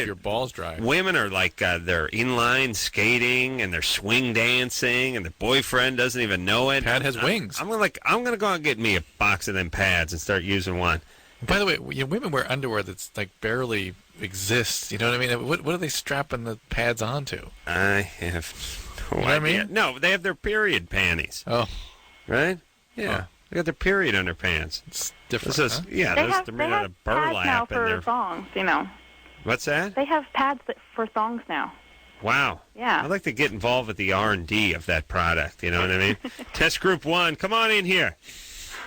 your balls dry. Women are like they're inline skating and they're swing dancing, and their boyfriend doesn't even know it. Pad has wings. I'm gonna go out and get me a box of them pads and start using one. By the way, women wear underwear that's barely exists. You know what I mean? What are they strapping the pads onto? I have no idea. What I mean? No, they have their period panties. Oh. Right? Yeah. They got their period underpants. It's different, huh? Yeah, they're made out of burlap. Now for thongs, What's that? They have pads for thongs now. Wow. Yeah. I'd like to get involved with the R&D of that product, you know what I mean? Test group 1, come on in here.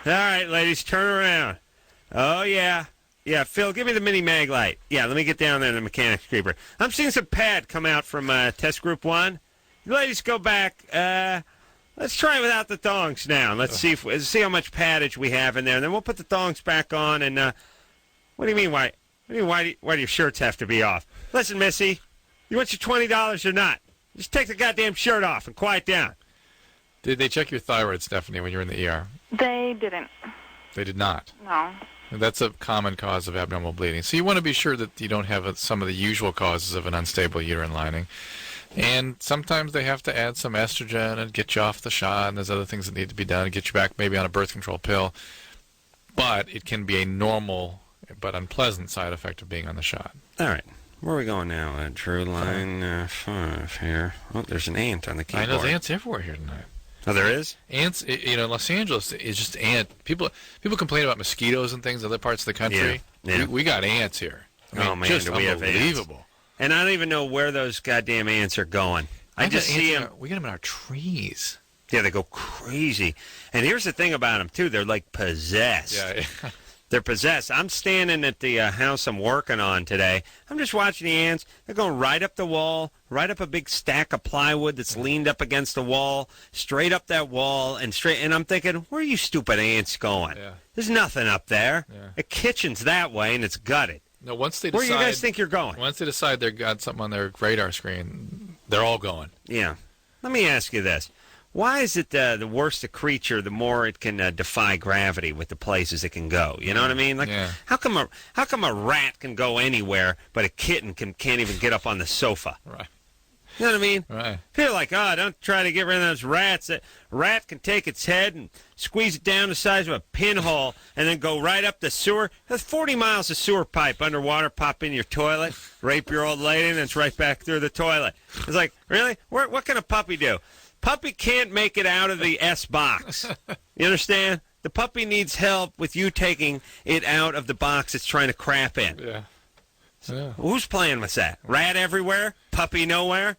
All right, ladies, turn around. Oh, yeah. Yeah, Phil, give me the mini mag light. Yeah, let me get down there in the mechanics creeper. I'm seeing some pad come out from test group 1. You ladies go back. Let's try it without the thongs now. Let's see how much paddage we have in there, and then we'll put the thongs back on. And what do you mean? Why do your shirts have to be off? Listen, Missy, you want your $20 or not? Just take the goddamn shirt off and quiet down. Did they check your thyroid, Stephanie, when you were in the ER? They didn't. They did not. No. That's a common cause of abnormal bleeding. So you want to be sure that you don't have some of the usual causes of an unstable uterine lining. And sometimes they have to add some estrogen and get you off the shot, and there's other things that need to be done, get you back maybe on a birth control pill. But it can be a normal but unpleasant side effect of being on the shot. All right. Where are we going now? Drew, line 5 here. Oh, there's an ant on the keyboard. I know, there's ants everywhere here tonight. Oh, there is? Ants, Los Angeles is just ant. People complain about mosquitoes and things in other parts of the country. Yeah. We got ants here. I mean, oh, man, just do we have ants. unbelievable. And I don't even know where those goddamn ants are going. I just see them. We get them in our trees. Yeah, they go crazy. And here's the thing about them, too. They're like possessed. Yeah. They're possessed. I'm standing at the house I'm working on today. I'm just watching the ants. They're going right up the wall, right up a big stack of plywood that's leaned up against the wall, straight up that wall, and straight. And I'm thinking, where are you stupid ants going? Yeah. There's nothing up there. Yeah. The kitchen's that way, and it's gutted. No, once they decide, where do you guys think you're going? Once they decide they've got something on their radar screen, they're all going. Yeah. Let me ask you this. Why is it the worse the creature, the more it can defy gravity with the places it can go? You know what I mean? Like, how come a rat can go anywhere, but a kitten can't even get up on the sofa? Right. You know what I mean? Right. People are like, don't try to get rid of those rats. A rat can take its head and squeeze it down the size of a pinhole and then go right up the sewer. That's 40 miles of sewer pipe underwater, pop in your toilet, rape your old lady, and it's right back through the toilet. It's like, really? What can a puppy do? Puppy can't make it out of the S box. You understand? The puppy needs help with you taking it out of the box it's trying to crap in. Yeah. Who's playing with that? Rat everywhere? Puppy nowhere?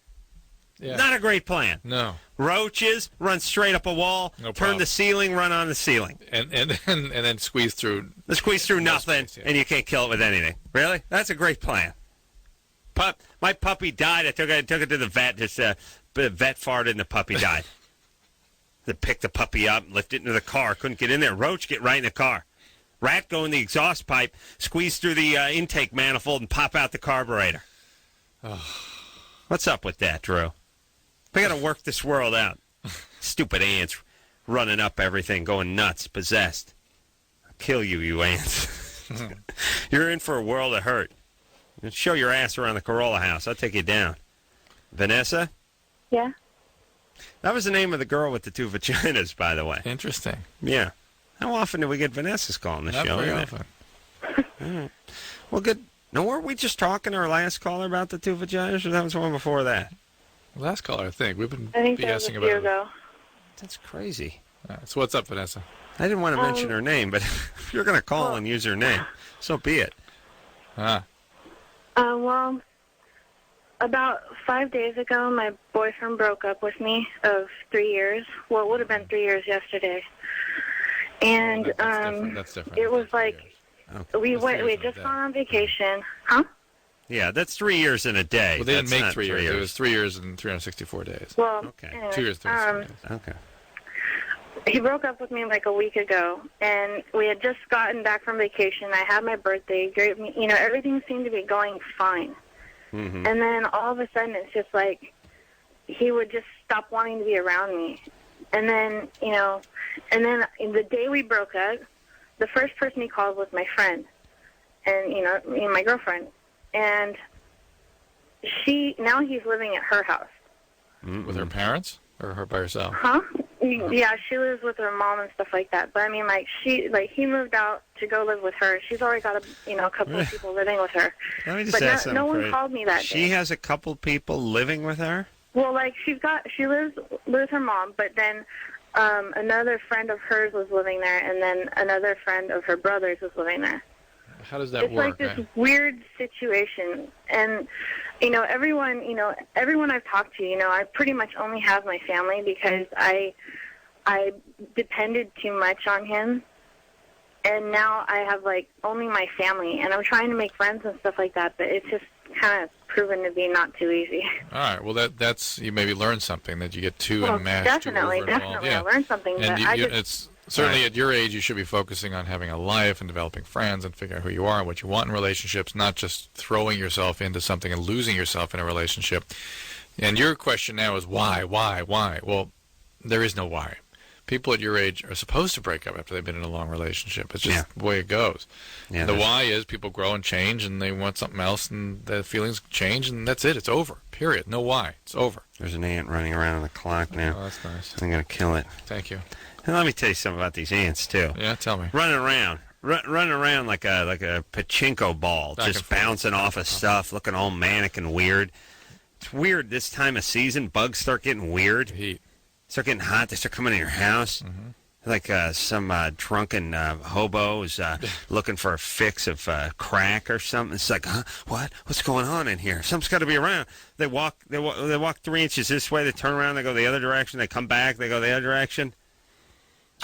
Yeah. Not a great plan. No. Roaches, run straight up a wall, turn the ceiling, run on the ceiling. And then squeeze through. Squeeze through nothing, and you can't kill it with anything. Really? That's a great plan. My puppy died. I took it to the vet. The vet farted and the puppy died. They picked the puppy up, lift it into the car. Couldn't get in there. Roach get right in the car. Rat go in the exhaust pipe, squeeze through the intake manifold, and pop out the carburetor. Oh. What's up with that, Drew? We got to work this world out. Stupid ants running up everything, going nuts, possessed. I'll kill you, you ants. You're in for a world of hurt. Show your ass around the Carolla house. I'll take you down. Vanessa? Yeah? That was the name of the girl with the 2 vaginas, by the way. Interesting. Yeah. How often do we get Vanessa's call on the Not show? very often. All right. Well, good. Now, weren't we just talking to our last caller about the 2 vaginas, or that was one before that? Last caller, I think. We've been I think that was BSing a about few it. ago. That's crazy. So what's up, Vanessa? I didn't want to mention her name, but if you're going to call and use her name, so be it. Well, about 5 days ago, my boyfriend broke up with me of 3 years. Well, it would have been 3 years yesterday. And That's different. It was like we had just gone on vacation. Huh? Yeah, that's 3 years in a day. Well, they didn't That's make not 3 years. It was 3 years and 364 days. Well, okay. Anyway, 2 years, 364 days. Okay. He broke up with me like a week ago, and we had just gotten back from vacation. I had my birthday. Everything seemed to be going fine. Mm-hmm. And then all of a sudden, it's just like he would just stop wanting to be around me. And then, the day we broke up, the first person he called was my friend, and me and my girlfriend. And now he's living at her house. With her parents or her by herself? Huh? Yeah, she lives with her mom and stuff like that. But I mean, he moved out to go live with her. She's already got a couple of people living with her. Let me just but ask something. No one called me that day. She has a couple people living with her? Well, she lives with her mom, but then another friend of hers was living there, and then another friend of her brother's was living there. How does that It's work? like this weird situation, and everyone I've talked to, I pretty much only have my family because I depended too much on him, and now I have only my family, and I'm trying to make friends and stuff like that, but it's just kind of proven to be not too easy. All right. Well, that's you maybe learn something that you get too enmeshed. Definitely, too over-involved. I learned something. And But it's certainly at your age, you should be focusing on having a life and developing friends and figuring out who you are and what you want in relationships, not just throwing yourself into something and losing yourself in a relationship. And your question now is why? Well, there is no why. People at your age are supposed to break up after they've been in a long relationship. It's just the way it goes. Yeah, the why is people grow and change, and they want something else, and the feelings change, and that's it. It's over. Period. No why. It's over. There's an ant running around on the clock now. Oh, that's nice. I'm going to kill it. Thank you. And let me tell you something about these ants, too. Yeah, tell me. Running around like a pachinko ball, Back just bouncing off of stuff, looking all manic and weird. It's weird this time of season. Bugs start getting weird. Heat. Start getting hot. They start coming in your house. Mm-hmm. Like some drunken hobo is looking for a fix of crack or something. It's like, huh? What? What's going on in here? Something's got to be around. They walk 3 inches this way. They turn around. They go the other direction. They come back. They go the other direction.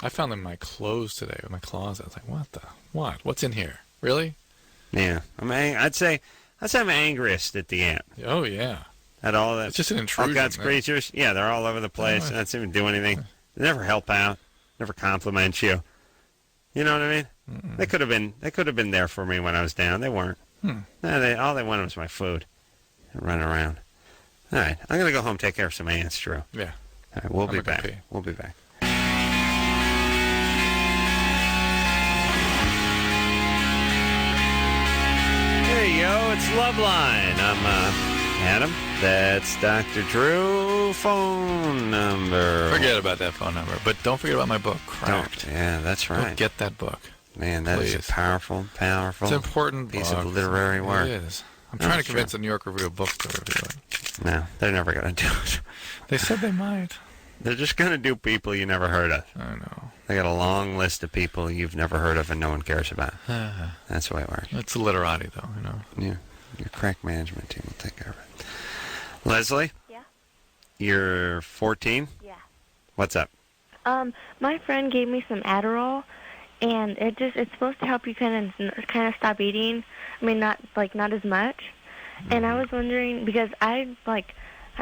I found them in my clothes today, in my closet. I was like, what? What's in here? Really? Yeah. I'd say I'm angriest at the ant. Oh, yeah. At all that. It's just an intrusion. All God's creatures. Yeah, they're all over the place. They don't even do anything. They never help out. Never compliment you. You know what I mean? Mm-mm. They could have been there for me when I was down. They weren't. No, all they wanted was my food. And run around. All right, I'm gonna go home, take care of some ants, Drew. Yeah. All right, we'll be back. We'll be back. There you go. It's Loveline. I'm Adam. That's Dr. Drew. Phone number. Forget about that phone number, but don't forget about my book, Cracked. Yeah, that's right. Don't get that book. Man, that is a powerful It's an important piece book. of literary work. It is. I'm trying to convince the New York Review of Books to review it. No, they're never going to do it. They said they might. They're just going to do people you never heard of. I know. They got a long list of people you've never heard of and no one cares about. That's the way it works. It's literati, though, you know. Yeah. Your crack management team will take care of it. Leslie? Yeah? You're 14? Yeah. What's up? My friend gave me some Adderall, and it's supposed to help you kind of stop eating. I mean, not as much. And I was wondering, because I'm 5'4"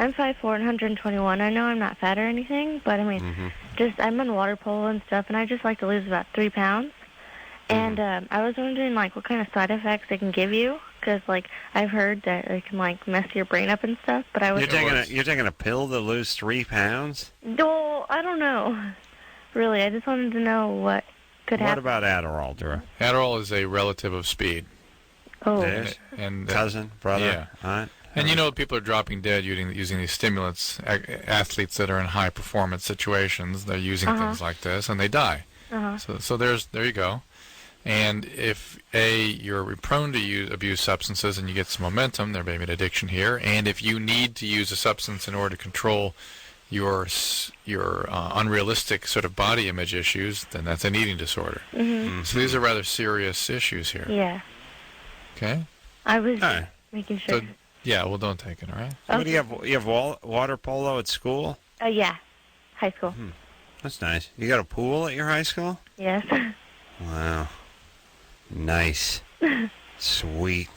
and 121. I know I'm not fat or anything, but I mean, I'm on water polo and stuff, and I just like to lose about 3 pounds. And I was wondering, what kind of side effects they can give you, because I've heard that it can mess your brain up and stuff. But I was You're taking a pill to lose 3 pounds? No, I don't know. Really, I just wanted to know what could happen. What about Adderall, Drew? Adderall is a relative of speed. Oh. It is? And cousin, brother? Yeah. All right. And people are dropping dead using these stimulants. Athletes that are in high performance situations, they're using things like this, and they die. So there you go. And if you're prone to abuse substances and you get some momentum, there may be an addiction here. And if you need to use a substance in order to control your unrealistic sort of body image issues, then that's an eating disorder. Mm-hmm. So these are rather serious issues here. Yeah. Okay. I was All right. making sure. So, yeah, well, don't take it, all right? What do you have? You have water polo at school? Yeah. High school. That's nice. You got a pool at your high school? Yes. Wow. Nice. Sweet.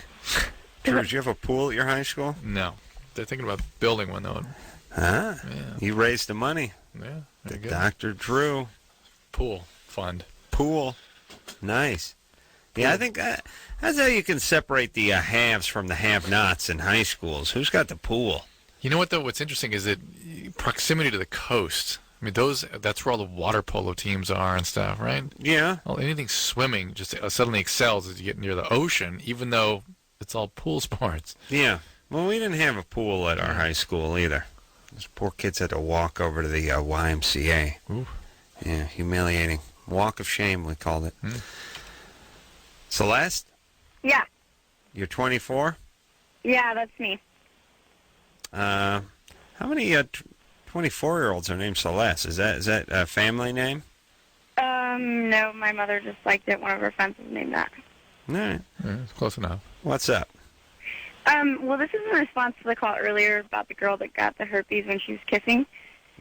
Drew, did you have a pool at your high school? No. They're thinking about building one, though. Huh? Yeah. You raised the money. Yeah, there you go. Dr. Drew. Pool fund. Pool. Nice. Yeah, I think that's how you can separate the haves from the have-nots in high schools. Who's got the pool? You know what, though? What's interesting is that proximity to the coast. I mean, that's where all the water polo teams are and stuff, right? Yeah. Well, anything swimming just suddenly excels as you get near the ocean, even though it's all pool sports. Yeah. Well, we didn't have a pool at our high school either. Those poor kids had to walk over to the YMCA. Ooh. Yeah, humiliating. Walk of shame, we called it. Celeste? Yeah. You're 24? Yeah, that's me. How many 24-year-olds are named Celeste? Is that a family name? No, my mother just liked it. One of her friends was named that. All right. Yeah, it's close enough. What's up? Well, this is in response to the call earlier about the girl that got the herpes when she was kissing.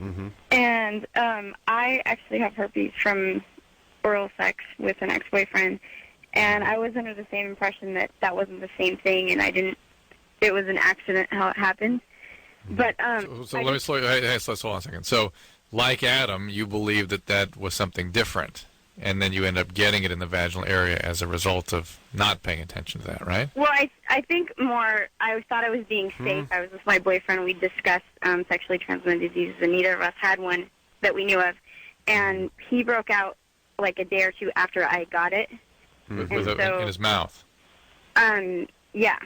Mm-hmm. And I actually have herpes from oral sex with an ex-boyfriend. And I was under the same impression that that wasn't the same thing, and it was an accident how it happened. But So let me slow you. Hey, hold on a second. So, like Adam, you believe that was something different, and then you end up getting it in the vaginal area as a result of not paying attention to that, right? Well, I think more, I thought I was being safe. I was with my boyfriend. We discussed sexually transmitted diseases, and neither of us had one that we knew of. And he broke out like a day or two after I got it. In his mouth. Yeah.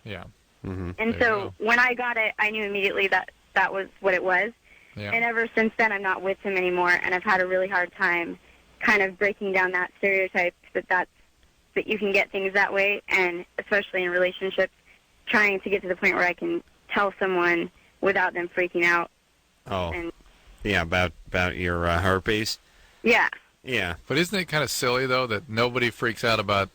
Yeah. Mm-hmm. And so when I got it, I knew immediately that that was what it was. Yeah. And ever since then, I'm not with him anymore, and I've had a really hard time kind of breaking down that stereotype that you can get things that way, and especially in relationships, trying to get to the point where I can tell someone without them freaking out. Oh. And, yeah, about your herpes? yeah. Yeah. But isn't it kind of silly, though, that nobody freaks out about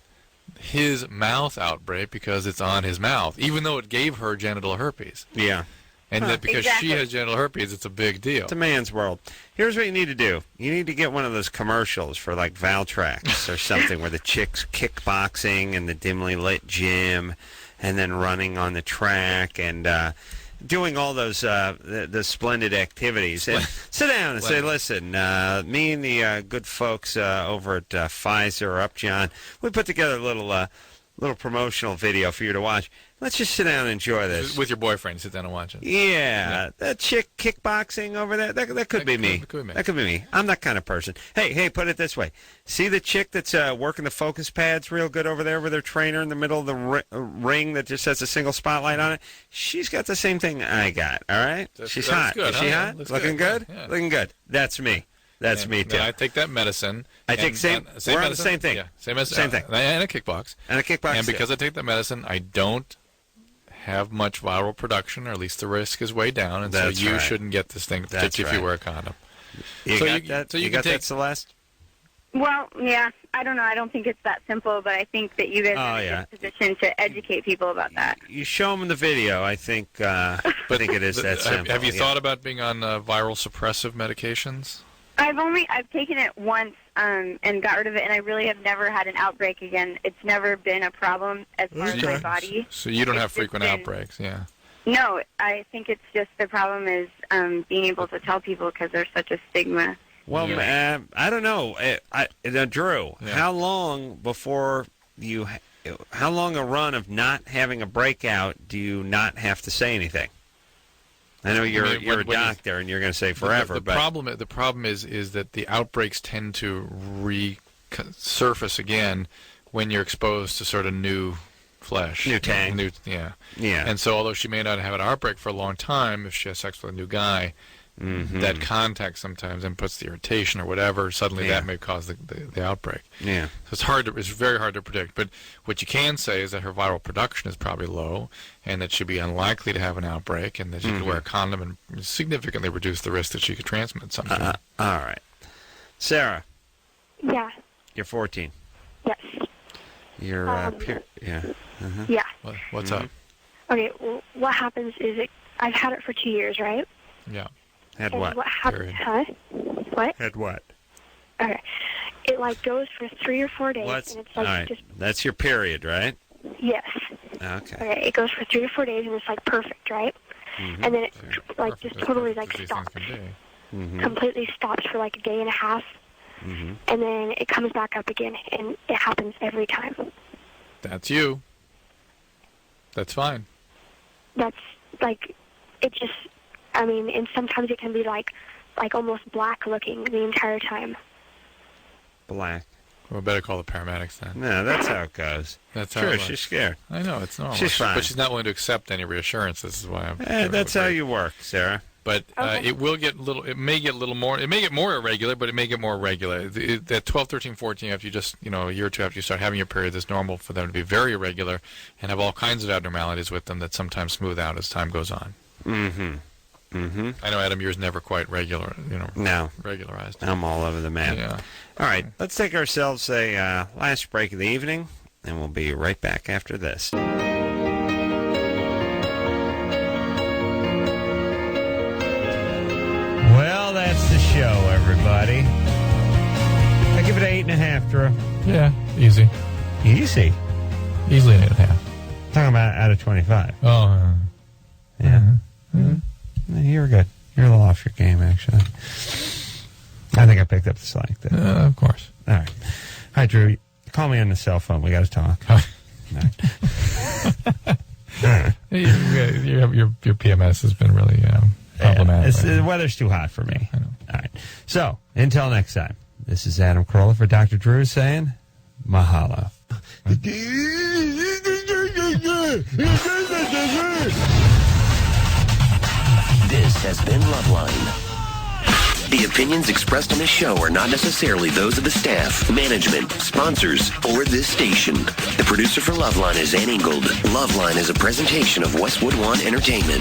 his mouth outbreak because it's on his mouth, even though it gave her genital herpes? Yeah. And that because she has genital herpes, it's a big deal. It's a man's world. Here's what you need to do. You need to get one of those commercials for, like, Valtrex or something where the chick's kickboxing in the dimly lit gym and then running on the track and doing all those the splendid activities. And sit down and say, listen, me and the good folks over at Pfizer or Upjohn, we put together a little promotional video for you to watch. Let's just sit down and enjoy this. With your boyfriend, sit down and watch it. Yeah. That chick kickboxing over there, that could be me. That could be me. I'm that kind of person. Hey, put it this way. See the chick that's working the focus pads real good over there with her trainer in the middle of the ring that just has a single spotlight on it? She's got the same thing I got, all right? She's hot. Good, Is she hot? Looking good? Yeah. Looking good. That's me. That's me, too. I take that medicine. I take same. We're on the same thing. Yeah, same medicine. Same thing. And a kickbox. And because I take that medicine, I don't have much viral production, or at least the risk is way down, and That's so you right. shouldn't get this thing, That's particularly if you right. wear a condom. You So got you- that? so you You can got take- that, Celeste? Well, yeah, I don't know. I don't think it's that simple, but I think that you guys are in a good position to educate people about that. You show them the video. I think it is that simple. Have you yeah. thought about being on viral suppressive medications? I've taken it once and got rid of it, and I really have never had an outbreak again. It's never been a problem as far as my body. So you don't It's have just frequent been- outbreaks, yeah. No, I think it's just the problem is being able to tell people because there's such a stigma. Well, I don't know. Drew, how long before how long a run of not having a breakout do you not have to say anything? I know you're a doctor and you're going to say forever. The problem is that the outbreaks tend to resurface again when you're exposed to sort of new flesh. New tang. Yeah. Yeah. And so although she may not have an outbreak for a long time, if she has sex with a new guy, that contact sometimes and puts the irritation or whatever. Suddenly that may cause the outbreak. Yeah. So it's very hard to predict. But what you can say is that her viral production is probably low, and that she'd be unlikely to have an outbreak, and that she could wear a condom and significantly reduce the risk that she could transmit something. All right. Sarah. Yeah. You're 14. Yes. You're, yeah. Yeah. What's up? Okay, well, what happens is I've had it for 2 years, right? Yeah. Had And what? What happens? Huh? What? Had what? Okay. It goes for 3 or 4 days, and it's all right. just That's your period, right? yes. Okay. Okay. It goes for 3 or 4 days, and it's perfect, right? And then it just totally stops. Completely stops for a day and a half, and then it comes back up again, and it happens every time. That's you. That's fine. That's it just. I mean, and sometimes it can be almost black looking the entire time. Black. Well, better call the paramedics then. No, that's how it goes. That's sure, how she's scared. I know, it's normal. She's fine. But she's not willing to accept any reassurance. This is why I'm... that's how you work, Sarah. But it will get it may get a little more, it may get more irregular, but it may get more regular. At 12, 13, 14, after you just, a year or two after you start having your period, it's normal for them to be very irregular and have all kinds of abnormalities with them that sometimes smooth out as time goes on. I know, Adam, yours never quite regular, No. regularized. I'm all over the map. Yeah. All right, let's take ourselves a last break of the evening, and we'll be right back after this. Well, that's the show, everybody. I give it an 8.5, Drew. Yeah, easy. Easy? Easily an 8.5. Talking about out of 25. Oh, yeah. You're good. You're a little off your game, actually. I think I picked up the slack there. Of course. All right. Hi, Drew. Call me on the cell phone. We got to talk. All right. Your PMS has been really problematic. The weather's too hot for me. I know. All right. So, until next time, this is Adam Carolla for Dr. Drew saying, mahalo. This has been Loveline. The opinions expressed on this show are not necessarily those of the staff, management, sponsors, or this station. The producer for Loveline is Ann Ingold. Loveline is a presentation of Westwood One Entertainment.